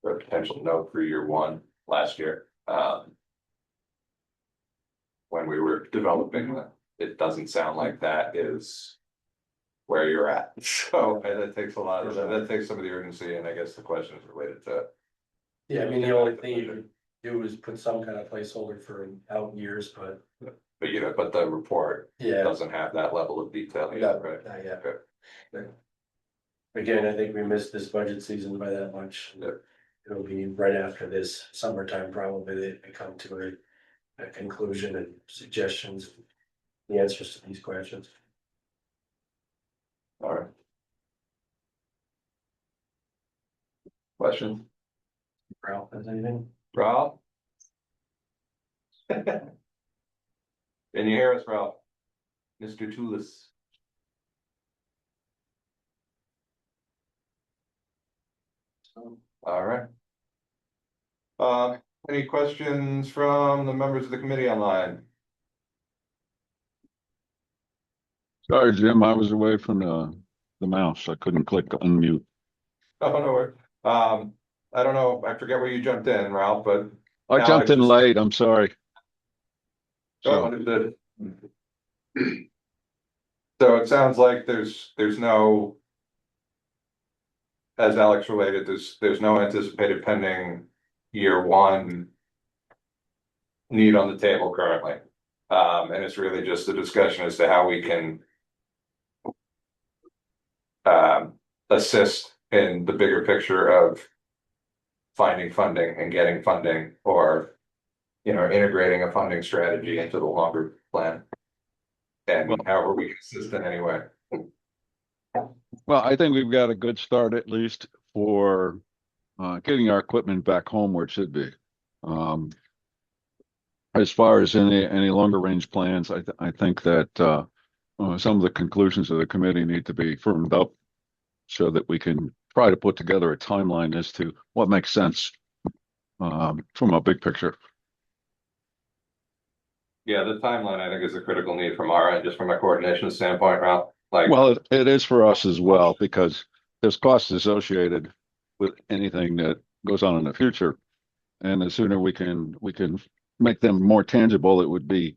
[SPEAKER 1] potential note for year one last year, when we were developing that, it doesn't sound like that is where you're at. So that takes a lot of, that takes some of the urgency, and I guess the question is related to.
[SPEAKER 9] Yeah, I mean, the only thing you could do is put some kind of placeholder for out years, but
[SPEAKER 1] But but the report
[SPEAKER 9] yeah,
[SPEAKER 1] doesn't have that level of detail yet, right?
[SPEAKER 9] not yet.
[SPEAKER 1] Okay.
[SPEAKER 9] Again, I think we missed this budget season by that much.
[SPEAKER 1] Yeah.
[SPEAKER 9] It'll be right after this summertime, probably, that we come to a conclusion and suggestions. The answers to these questions.
[SPEAKER 1] All right. Question,
[SPEAKER 9] Ralph, has anything?
[SPEAKER 1] Rob? Can you hear us, Ralph? Mr. Toulis? All right. Any questions from the members of the committee online?
[SPEAKER 10] Sorry, Jim, I was away from the mouse. I couldn't click unmute.
[SPEAKER 1] Oh, no worries. I don't know, I forget where you jumped in, Ralph, but.
[SPEAKER 10] I
[SPEAKER 1] No,
[SPEAKER 10] jumped in
[SPEAKER 1] just-
[SPEAKER 10] late, I'm sorry.
[SPEAKER 1] Oh,
[SPEAKER 10] So,
[SPEAKER 1] understood. So it sounds like there's no. As Alex related, there's no anticipated pending year one. Need on the table currently. And it's really just a discussion as to how we can. Assist in the bigger picture of. Finding funding and getting funding or. Integrating a funding strategy into the longer plan. And
[SPEAKER 10] Well-
[SPEAKER 1] however we can assist in any way.
[SPEAKER 10] well, I think we've got a good start at least for getting our equipment back home where it should be. As far as any longer range plans, I think that some of the conclusions of the committee need to be firmed up so that we can try to put together a timeline as to what makes sense from a big picture.
[SPEAKER 1] Yeah, the timeline, I think, is a critical need from our end, just from a coordination standpoint, Ralph, like.
[SPEAKER 10] Well, it is for us as well, because there's costs associated with anything that goes on in the future. And the sooner we can make them more tangible, it would be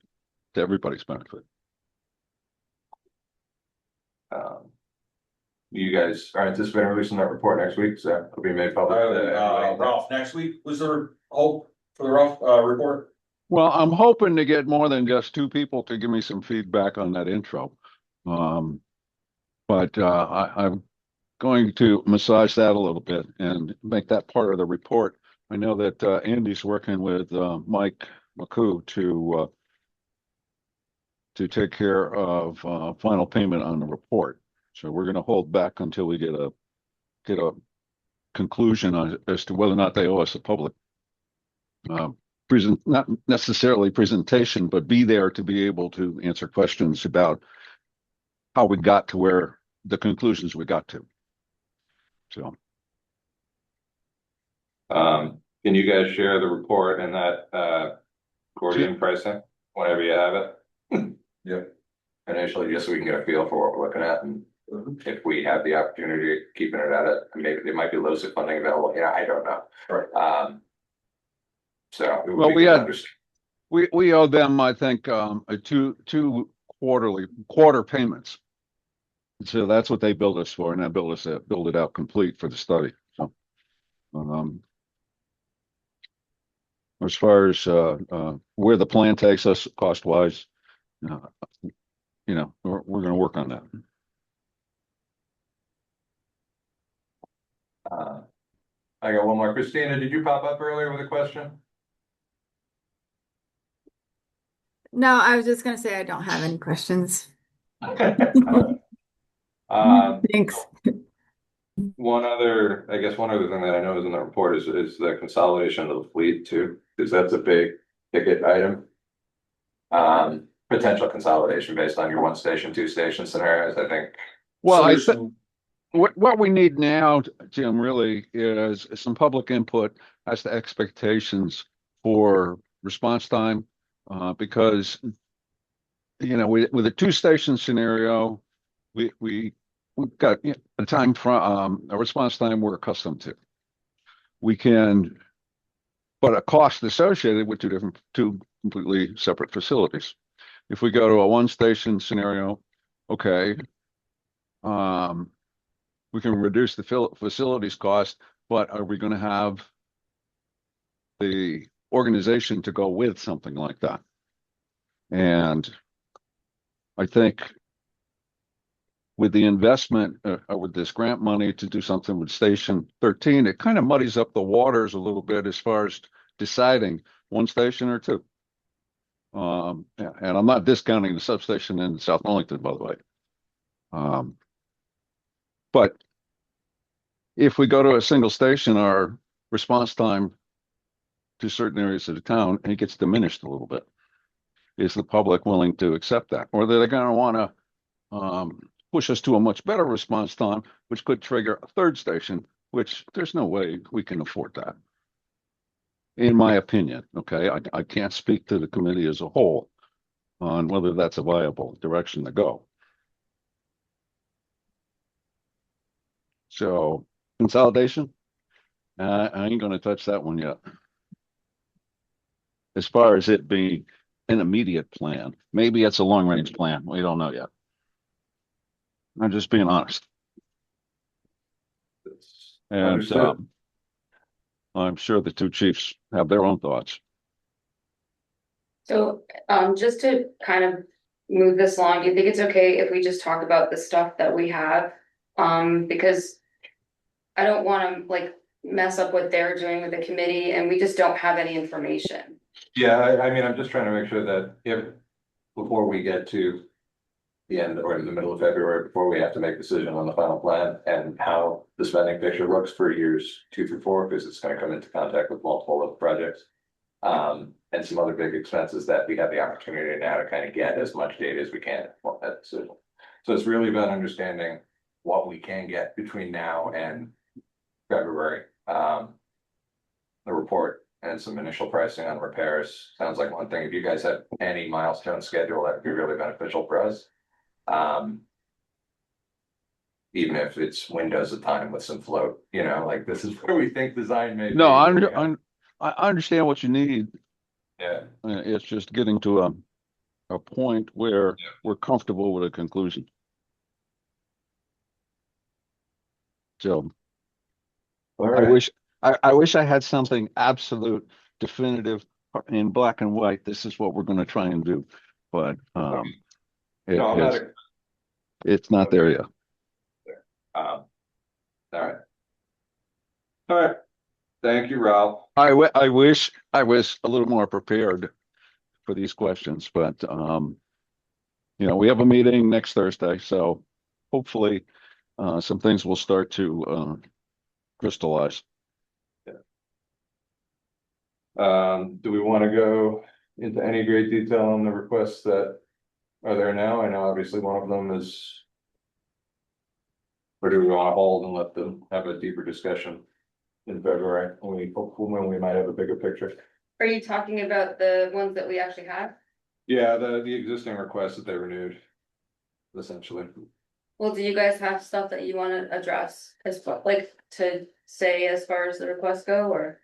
[SPEAKER 10] to everybody's benefit.
[SPEAKER 1] You guys are anticipating releasing that report next week, so it'll be made public.
[SPEAKER 8] Ralph, next week was there hope for the Ralph, report?
[SPEAKER 10] Well, I'm hoping to get more than just two people to give me some feedback on that intro. But I'm going to massage that a little bit and make that part of the report. I know that Andy's working with Mike McCoo to take care of final payment on the report. So we're going to hold back until we get a conclusion as to whether or not they owe us a public not necessarily presentation, but be there to be able to answer questions about how we got to where the conclusions we got to. So.
[SPEAKER 1] Can you guys share the report and that accordion pricing whenever you have it?
[SPEAKER 8] Yep.
[SPEAKER 1] Initially, just so we can get a feel for what we're looking at, and if we have the opportunity of keeping it at it, maybe there might be loads of funding available. Yeah, I don't know.
[SPEAKER 8] Right.
[SPEAKER 1] So. it would
[SPEAKER 10] Well,
[SPEAKER 1] be
[SPEAKER 10] we
[SPEAKER 1] good to
[SPEAKER 10] had-
[SPEAKER 1] understand.
[SPEAKER 10] We owe them, I think, a two quarter payments. So that's what they billed us for, and that billed it out complete for the study. So, as far as where the plan takes us cost wise, we're going to work on that.
[SPEAKER 1] I got one more. Christina, did you pop up earlier with a question?
[SPEAKER 6] No, I was just gonna say I don't have any questions. Thanks.
[SPEAKER 1] One other thing that I know is in the report is the consolidation of the fleet too, because that's a big ticket item. Potential consolidation based on your one station, two station scenarios, I think.
[SPEAKER 10] Well,
[SPEAKER 8] So
[SPEAKER 10] I
[SPEAKER 8] there's
[SPEAKER 10] think what we need now, Jim, really is some public input as to expectations for response time, because with a two station scenario, we've got a time from a response time we're accustomed to. But a cost associated with two completely separate facilities. If we go to a one station scenario, okay, we can reduce the facilities cost, but are we going to have the organization to go with something like that? And I think with the investment with this grant money to do something with Station 13, it kind of muddies up the waters a little bit as far as deciding one station or two. And I'm not discounting the substation in South Wellington, by the way. But if we go to a single station, our response time to certain areas of the town, it gets diminished a little bit. Is the public willing to accept that? Or they're going to want to push us to a much better response time, which could trigger a third station which there's no way we can afford that. In my opinion, okay, I can't speak to the committee as a whole on whether that's a viable direction to go. So consolidation, I ain't gonna touch that one yet. As far as it being an immediate plan, maybe it's a long range plan. We don't know yet. I'm just being honest. And
[SPEAKER 1] Understood.
[SPEAKER 10] I'm sure the two chiefs have their own thoughts.
[SPEAKER 5] So, just to kind of move this along, do you think it's okay if we just talk about the stuff that we have? Because I don't wanna like mess up what they're doing with the committee and we just don't have any information.
[SPEAKER 1] Yeah, I mean, I'm just trying to make sure that before we get to the end or in the middle of February, before we have to make a decision on the final plan and how the spending picture looks for years 2 through 4, because it's gonna come into contact with multiple other projects. And some other big expenses that we have the opportunity now to kind of get as much data as we can for that decision. So it's really about understanding what we can get between now and February. The report and some initial pricing on repairs sounds like one thing. If you guys have any milestone schedule, that would be really beneficial for us. Even if it's windows of time with some float, you know, like this is where we think design may be.
[SPEAKER 10] No, I understand what you need.
[SPEAKER 1] Yeah,
[SPEAKER 10] It's just getting to a point where we're comfortable with a conclusion. So
[SPEAKER 1] all
[SPEAKER 10] I
[SPEAKER 1] right.
[SPEAKER 10] wish I had something absolute, definitive in black and white. This is what we're going to try and do, but
[SPEAKER 1] No, I'm not.
[SPEAKER 10] it's not there yet.
[SPEAKER 1] All right. All right. Thank you, Ralph.
[SPEAKER 10] I wish I was a little more prepared for these questions, but we have a meeting next Thursday, so hopefully some things will start to crystallize.
[SPEAKER 1] Do we want to go into any great detail on the requests that are there now? I know obviously one of them is. Or do we want to hold and let them have a deeper discussion in February when we might have a bigger picture?
[SPEAKER 5] Are you talking about the ones that we actually have?
[SPEAKER 1] Yeah, the existing requests that they renewed, essentially.
[SPEAKER 5] Well, do you guys have stuff that you wanna address as far, like, to say as far as the requests go, or?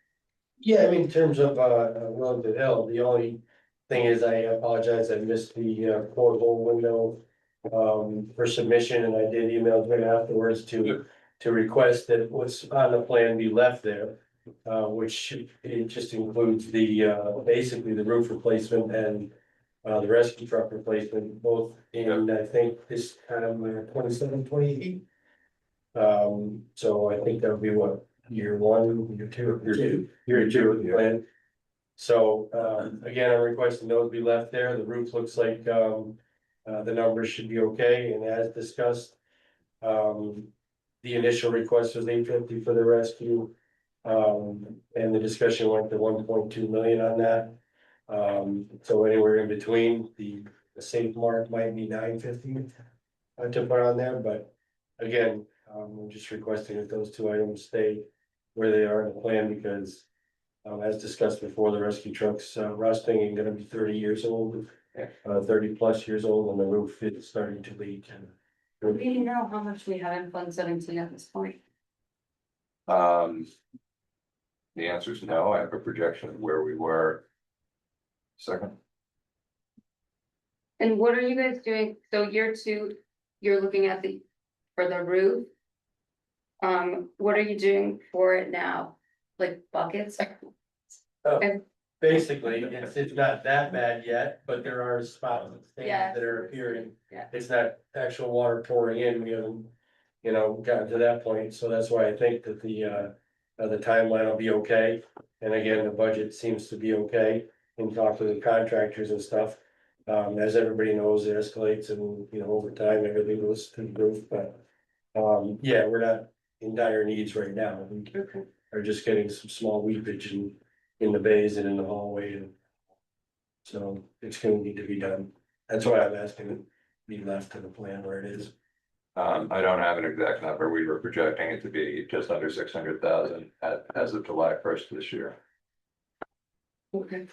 [SPEAKER 9] Yeah, I mean, in terms of Wellington Hill, the only thing is I apologize, I missed the portable window. For submission, and I did email right afterwards to request that what's on the plan be left there. Which it just includes the basically the roof replacement and the rescue truck replacement, both in, I think, this kind of 27, 28. So I think that would be what, year 1, year 2, year two of the plan. So again, I'm requesting those be left there. The roof looks like the numbers should be okay, and as discussed. The initial request was $850 for the rescue. And the discussion went to 1.2 million on that. So anywhere in between, the safe mark might be 950 to put on there, but again, I'm just requesting that those two items stay where they are in the plan, because as discussed before, the rescue truck's rusting and gonna be 30 years old, 30 plus years old, and the roof is starting to leak.
[SPEAKER 5] Do you know how much we have in Fund 17 at this point?
[SPEAKER 1] The answer is no. I have a projection of where we were. Second.
[SPEAKER 5] And what are you guys doing? So year 2, you're looking at for the roof. What are you doing for it now? Like buckets?
[SPEAKER 9] Basically, it's not that bad yet, but there are spots and things
[SPEAKER 5] Yeah.
[SPEAKER 9] that are appearing.
[SPEAKER 5] Yeah.
[SPEAKER 9] It's not actual water pouring in, we haven't, gotten to that point, so that's why I think that the timeline will be okay. And again, the budget seems to be okay, and talk to the contractors and stuff. As everybody knows, it escalates and, over time, everything goes through the roof, but. Yeah, we're not in dire needs right now, we are just getting some small weepage in the bays and in the hallway, and. So it's gonna need to be done, that's why I'm asking it be left to the plan where it is.
[SPEAKER 1] I don't have an exact number. We were projecting it to be just under 600,000 as of July 1st this year,
[SPEAKER 5] Okay.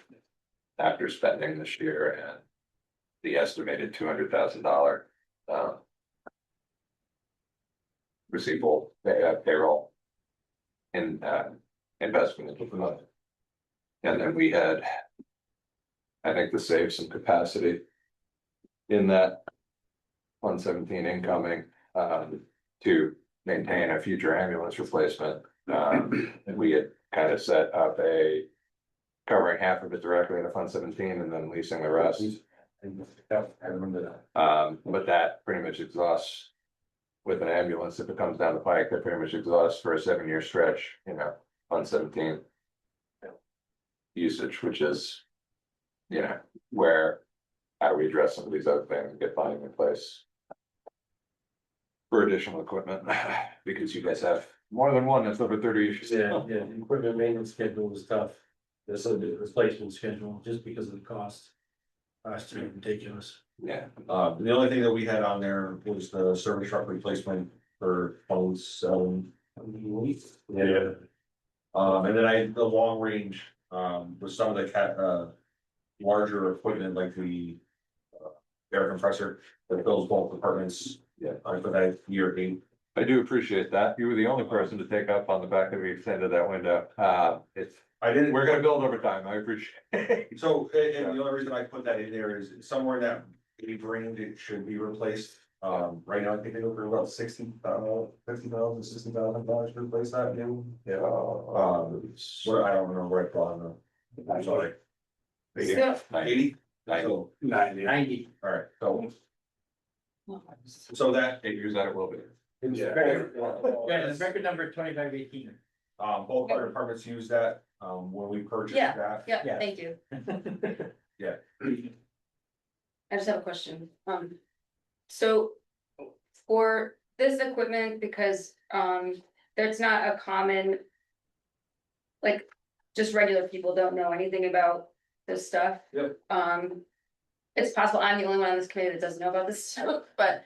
[SPEAKER 1] after spending this year and the estimated $200,000 receivable payroll in investment into the month. And then we had, I think, to save some capacity in that 117 incoming to maintain a future ambulance replacement. And we had kind of set up a covering half of it directly in a Fund 17 and then leasing the rest.
[SPEAKER 8] I remember that.
[SPEAKER 1] But that pretty much exhausts with an ambulance, if it comes down the pike, that pretty much exhausts for a 7-year stretch, you know, Fund 17 usage, which is, you know, where how do we address some of these other things and get funding in place for additional equipment, because you guys have more than one that's over 30 years.
[SPEAKER 9] Yeah, the equipment maintenance schedule is tough. There's a replacement schedule just because of the cost. Last year, ridiculous.
[SPEAKER 1] Yeah.
[SPEAKER 8] The only thing that we had on there was the service truck replacement for phones,
[SPEAKER 9] Yeah.
[SPEAKER 8] and then the long range, with some of the larger equipment like the air compressor that fills both departments.
[SPEAKER 1] Yeah.
[SPEAKER 8] I put that year 8.
[SPEAKER 1] I do appreciate that. You were the only person to take up on the fact that we extended that window.
[SPEAKER 8] I didn't.
[SPEAKER 1] We're gonna build over time. I appreciate it.
[SPEAKER 8] So, and the only reason I put that in there is somewhere in that age range, it should be replaced. Right now, I think they go for about $50,000, $60,000 to replace that new.
[SPEAKER 1] Yeah.
[SPEAKER 8] What, I don't remember where I brought them. I'm sorry.
[SPEAKER 5] So,
[SPEAKER 8] 80?
[SPEAKER 1] 90.
[SPEAKER 4] 90.
[SPEAKER 8] All right, so that,
[SPEAKER 1] 8 years out it will be.
[SPEAKER 4] Yeah, the record number 2518.
[SPEAKER 8] both fire departments use that, when we purchased
[SPEAKER 5] Yeah.
[SPEAKER 8] that.
[SPEAKER 5] yeah,
[SPEAKER 4] Yeah.
[SPEAKER 5] thank you.
[SPEAKER 8] Yeah.
[SPEAKER 5] I just have a question. So for this equipment, because, there's not a common, like, just regular people don't know anything about this stuff.
[SPEAKER 8] Yep.
[SPEAKER 5] It's possible I'm the only one on this committee that doesn't know about this stuff, but,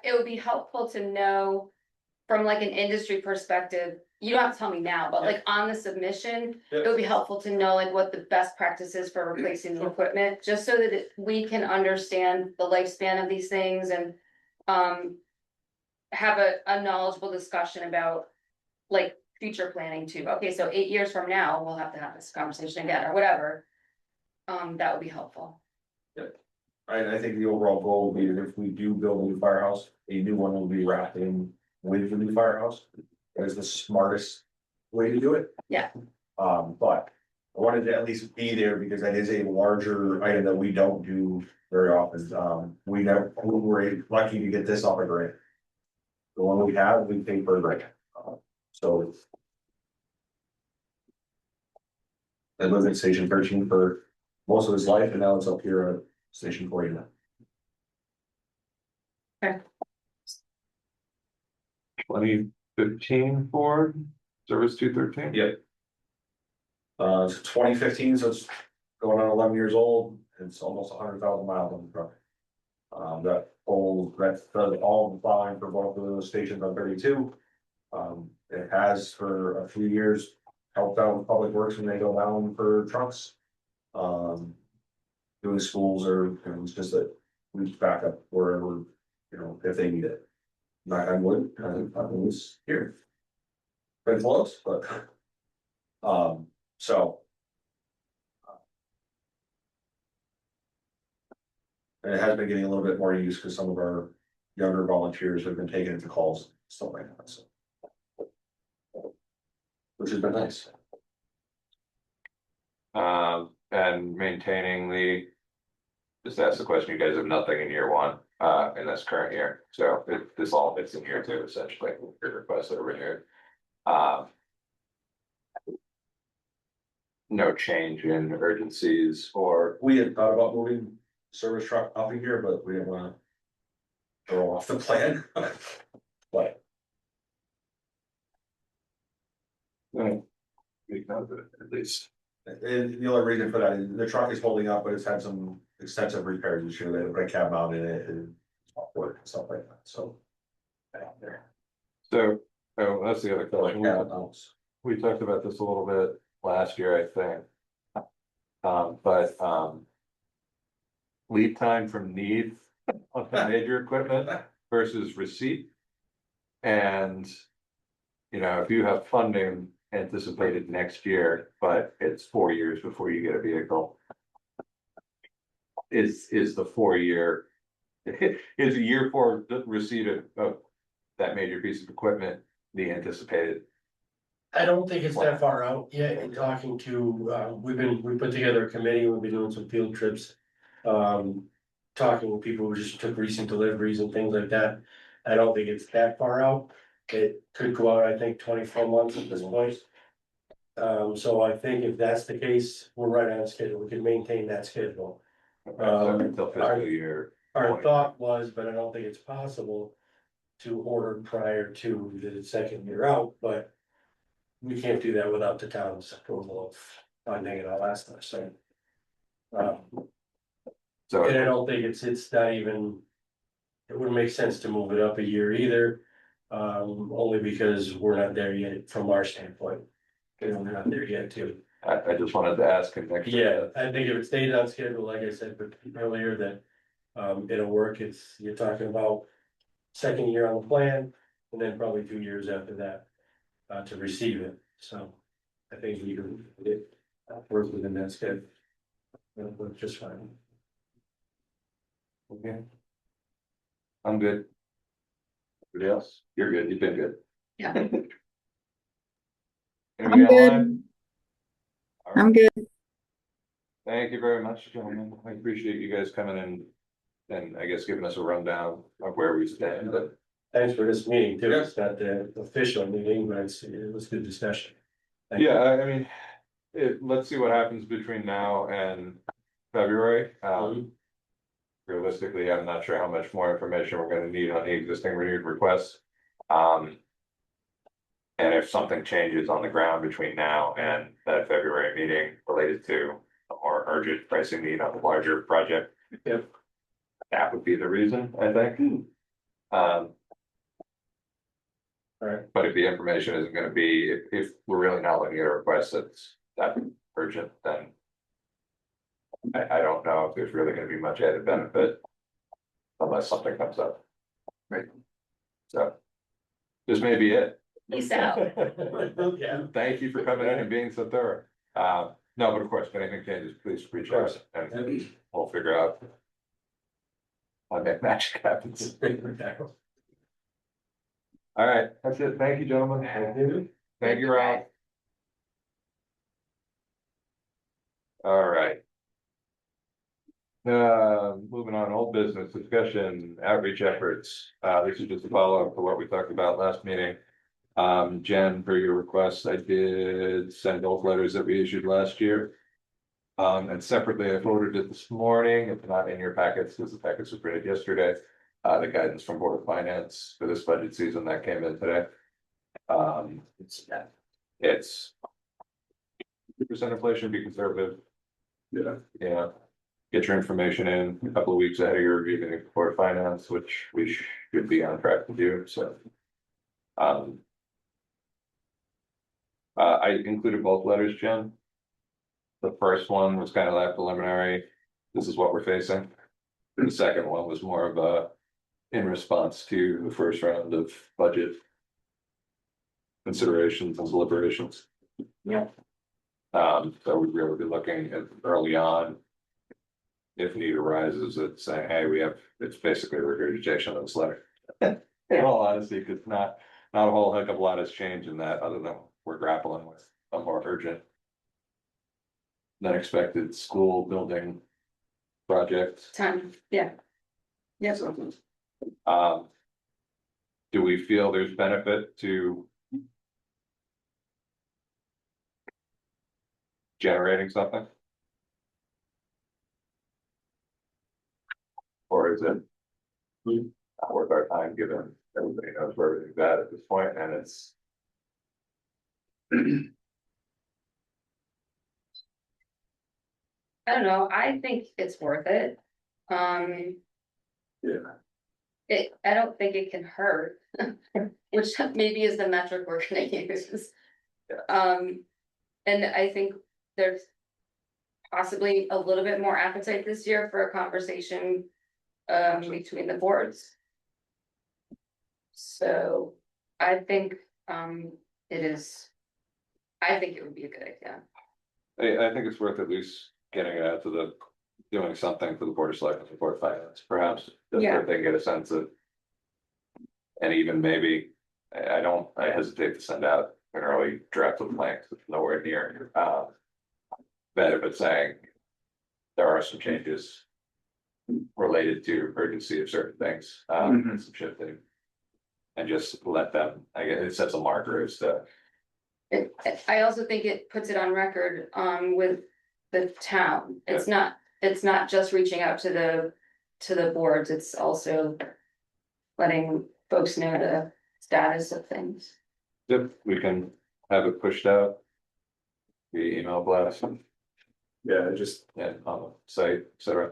[SPEAKER 5] it would be helpful to know from like an industry perspective. You don't have to tell me now, but like on the submission, it would be helpful to know like what the best practice is for replacing the equipment, just so that we can understand the lifespan of these things and have a knowledgeable discussion about like future planning too. Okay, so 8 years from now, we'll have to have this conversation again or whatever. That would be helpful.
[SPEAKER 8] I think the overall goal would be that if we do build a new firehouse, a new one will be wrapped in with the new firehouse. That is the smartest way to do it.
[SPEAKER 5] Yeah.
[SPEAKER 8] But I wanted to at least be there because that is a larger item that we don't do very often. We were lucky to get this off a grant. The one we have, we paid for a grant. So. I lived at Station 13 for most of his life, and now it's up here at Station 49.
[SPEAKER 5] Okay.
[SPEAKER 1] 2015 Ford, service 213?
[SPEAKER 8] Yep. It's 2015, so it's going on 11 years old. It's almost 100,000 miles on the truck. That does all the plowing for both of those stations on 32. It has for a few years helped out with Public Works when they go down for trucks. Doing schools or, it's just that we back up wherever, if they need it. Knock on wood, I was here. Been close, but, so. And it has been getting a little bit more use because some of our younger volunteers have been taking it to calls, stuff like that, so. Which has been nice.
[SPEAKER 1] And maintaining just ask the question, you guys have nothing in year one, in this current year, so this all fits in year two, essentially, your requests that are renewed. No change in urgencies or,
[SPEAKER 8] We had thought about moving service truck up in here, but we didn't wanna throw off the plan. But
[SPEAKER 1] at least.
[SPEAKER 8] and the only reason for that is the truck is holding up, but it's had some extensive repairs this year. They put a cab mount in it and
[SPEAKER 9] work and stuff like that, so.
[SPEAKER 1] So, oh, that's the other question.
[SPEAKER 8] Yeah, those.
[SPEAKER 1] We talked about this a little bit last year, I think. But lead time from need on the major equipment versus receipt. And, you know, if you have funding anticipated next year, but it's 4 years before you get a vehicle. Is the 4 year, is a year for the receipt of that major piece of equipment the anticipated?
[SPEAKER 9] I don't think it's that far out yet. In talking to, we put together a committee, we've been doing some field trips. Talking with people who just took recent deliveries and things like that. I don't think it's that far out. It could go out, I think, 24 months at this point. So I think if that's the case, we're right on schedule. We can maintain that schedule.
[SPEAKER 1] So until fiscal year.
[SPEAKER 9] Our thought was, but I don't think it's possible to order prior to the second year out, but we can't do that without the town's approval of funding and all that stuff, so.
[SPEAKER 1] So
[SPEAKER 9] And I don't think it's not even, it wouldn't make sense to move it up a year either. Only because we're not there yet from our standpoint. You know, we're not there yet too.
[SPEAKER 1] I just wanted to ask him next year.
[SPEAKER 9] Yeah, I think if it stays on schedule, like I said earlier, that it'll work. You're talking about second year on the plan and then probably 2 years after that to receive it. So I think we can work within that schedule. It'll work just fine.
[SPEAKER 1] Okay. I'm good. Anybody else? You're good, you've been good.
[SPEAKER 5] Yeah.
[SPEAKER 1] Anybody
[SPEAKER 6] I'm good.
[SPEAKER 1] online? All right.
[SPEAKER 6] I'm good.
[SPEAKER 1] Thank you very much, gentlemen. I appreciate you guys coming in and I guess giving us a rundown of where we stand.
[SPEAKER 9] Thanks for this meeting too. It's not the official meeting, but it was good discussion. Thank you.
[SPEAKER 1] Yeah, I mean, let's see what happens between now and February. Realistically, I'm not sure how much more information we're gonna need on the existing renewed requests. And if something changes on the ground between now and that February meeting related to a more urgent pricing need on the larger project.
[SPEAKER 9] Yep.
[SPEAKER 1] That would be the reason, I think.
[SPEAKER 9] All right.
[SPEAKER 1] But if the information isn't gonna be, if we're really not looking at a request that's that urgent, then. I don't know if there's really gonna be much added benefit. Unless something comes up. Right. So. This may be it.
[SPEAKER 5] Peace out.
[SPEAKER 9] Yeah.
[SPEAKER 1] Thank you for coming in and being so thorough. No, but of course, if anything changes, please reach out and we'll figure out. How that magic happens. All right, that's it. Thank you, gentlemen. Thank you, Ralph. All right. Moving on, old business discussion, outreach efforts. This is just a follow-up to what we talked about last meeting. Jen, for your request, I did send both letters that we issued last year. And separately, I forwarded it this morning. It's not in your packets because the packets were printed yesterday. The guidance from Board of Finance for this budget season that came in today. It's 2% inflation, be conservative. Yeah. Get your information in a couple of weeks ahead of your review of the Board of Finance, which we should be on track to do, so. I included both letters, Jen. The first one was kind of like preliminary, this is what we're facing. The second one was more of a, in response to the first round of budget considerations and deliberations.
[SPEAKER 5] Yeah.
[SPEAKER 1] So we'd really be looking at early on. If need arises, it's saying, hey, it's basically a regurgitation of this letter. In all honesty, because not a whole heck of a lot has changed in that, other than we're grappling with a more urgent than expected school building project.
[SPEAKER 5] Time, yeah. Yes.
[SPEAKER 1] Do we feel there's benefit to generating something? Or is it not worth our time, given everybody knows where everything's at this point, and it's.
[SPEAKER 5] I don't know, I think it's worth it.
[SPEAKER 1] Yeah.
[SPEAKER 5] I don't think it can hurt, which maybe is the metric we're gonna use. And I think there's possibly a little bit more appetite this year for a conversation between the boards. So I think it is, I think it would be a good idea.
[SPEAKER 1] I think it's worth at least getting it out to the, doing something for the Board of Selectmen, the Board of Finance, perhaps, just so
[SPEAKER 5] Yeah.
[SPEAKER 1] they get a sense of. And even maybe, I hesitate to send out an early draft of plans, it's nowhere near, better, but saying. There are some changes. Related to urgency of certain things, and some shifting. And just let them, I guess it sets a marker as to.
[SPEAKER 5] I also think it puts it on record with the town. It's not just reaching out to the boards, it's also letting folks know the status of things.
[SPEAKER 1] Yep, we can have it pushed out. Via email blast,
[SPEAKER 8] Yeah, just,
[SPEAKER 1] and on the site, et cetera.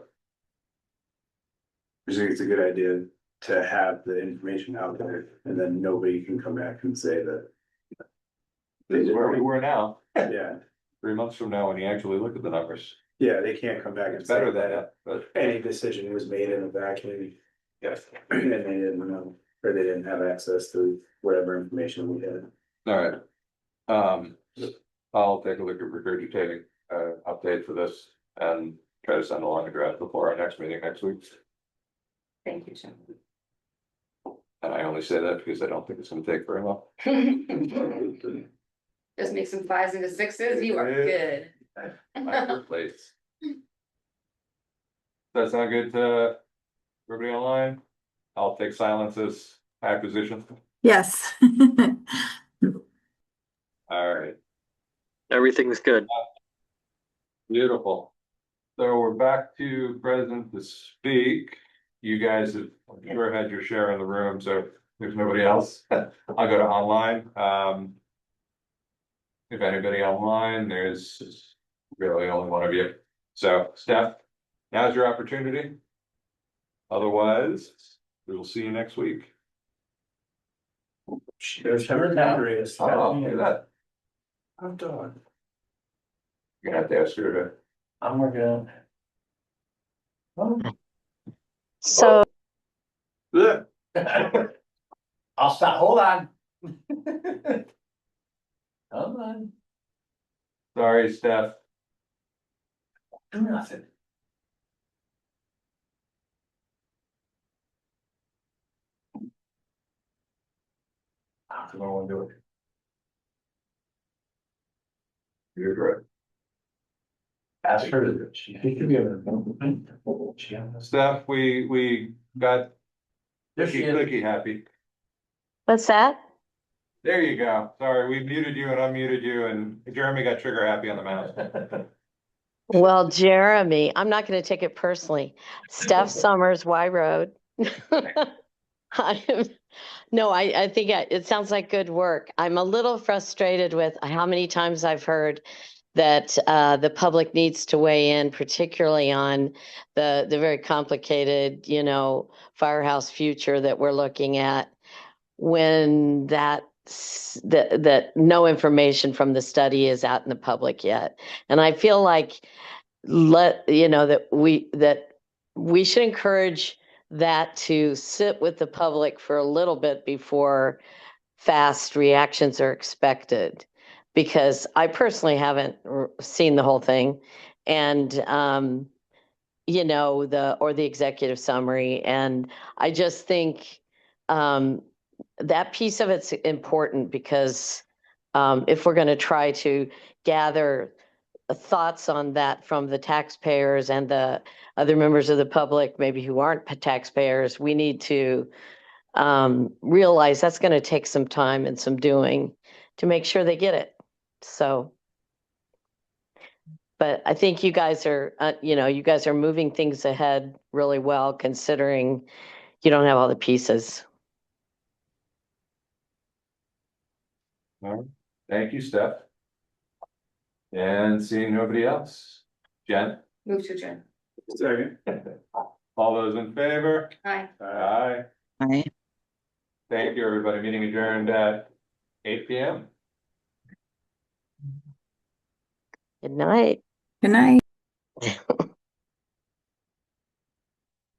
[SPEAKER 8] I think it's a good idea to have the information out there and then nobody can come back and say that.
[SPEAKER 1] This is where we were now,
[SPEAKER 8] Yeah,
[SPEAKER 1] 3 months from now, when you actually look at the numbers,
[SPEAKER 8] yeah, they can't come back and
[SPEAKER 1] it's better
[SPEAKER 8] say
[SPEAKER 1] than
[SPEAKER 8] that
[SPEAKER 1] that, but.
[SPEAKER 8] any decision was made in a vacuum.
[SPEAKER 1] Yes.
[SPEAKER 8] And they didn't know, or they didn't have access to whatever information we had.
[SPEAKER 1] All right. I'll take a look at regurgitating, update for this and try to send along a draft before our next meeting next week.
[SPEAKER 5] Thank you, Jim.
[SPEAKER 1] And I only say that because I don't think it's gonna take very long.
[SPEAKER 5] Just make some 5s into 6s, you are good.
[SPEAKER 1] My first place. That sound good to everybody online? I'll take silence as acquisition.
[SPEAKER 6] Yes.
[SPEAKER 1] All right,
[SPEAKER 3] Everything's good.
[SPEAKER 1] beautiful. So we're back to present to speak. You guys have, I'm sure, had your share in the room, so if there's nobody else. I'll go to online. If anybody online, there's really only one of you. So Steph, now's your opportunity. Otherwise, we will see you next week.
[SPEAKER 4] There's her now.
[SPEAKER 1] Oh, look at that. I'm done. You're gonna have to ask her to.
[SPEAKER 4] I'm working on
[SPEAKER 11] So,
[SPEAKER 1] Look.
[SPEAKER 4] I'll stop, hold on. Hold on,
[SPEAKER 1] Sorry, Steph.
[SPEAKER 4] do nothing. I don't want to do it.
[SPEAKER 1] You're right.
[SPEAKER 4] Ask her to do it. She could be able to. She has.
[SPEAKER 1] Steph, we got
[SPEAKER 4] There she
[SPEAKER 1] clicky
[SPEAKER 4] is.
[SPEAKER 1] happy.
[SPEAKER 11] what's that?
[SPEAKER 1] There you go. Sorry, we muted you and unmuted you, and Jeremy got trigger happy on the mouse.
[SPEAKER 11] Well, Jeremy, I'm not going to take it personally. Steph Summers, Y Road. No, I think it sounds like good work. I'm a little frustrated with how many times I've heard that the public needs to weigh in, particularly on the very complicated, firehouse future that we're looking at, when that no information from the study is out in the public yet. And I feel like that we should encourage that to sit with the public for a little bit before fast reactions are expected, because I personally haven't seen the whole thing, and the executive summary, and I just think that piece of it's important, because if we're going to try to gather thoughts on that from the taxpayers and the other members of the public, maybe who aren't taxpayers, we need to realize that's going to take some time and some doing to make sure they get it. So, but I think you guys are moving things ahead really well, considering you don't have all the pieces.
[SPEAKER 1] All right. Thank you, Steph. And seeing nobody else. Jen?
[SPEAKER 5] Move to adjourn.
[SPEAKER 8] Second.
[SPEAKER 1] All those in favor?
[SPEAKER 5] Hi.
[SPEAKER 1] Aye.
[SPEAKER 2] Aye.
[SPEAKER 1] Thank you, everybody. Meeting adjourned at 8 PM.
[SPEAKER 11] Good night.
[SPEAKER 6] Good night.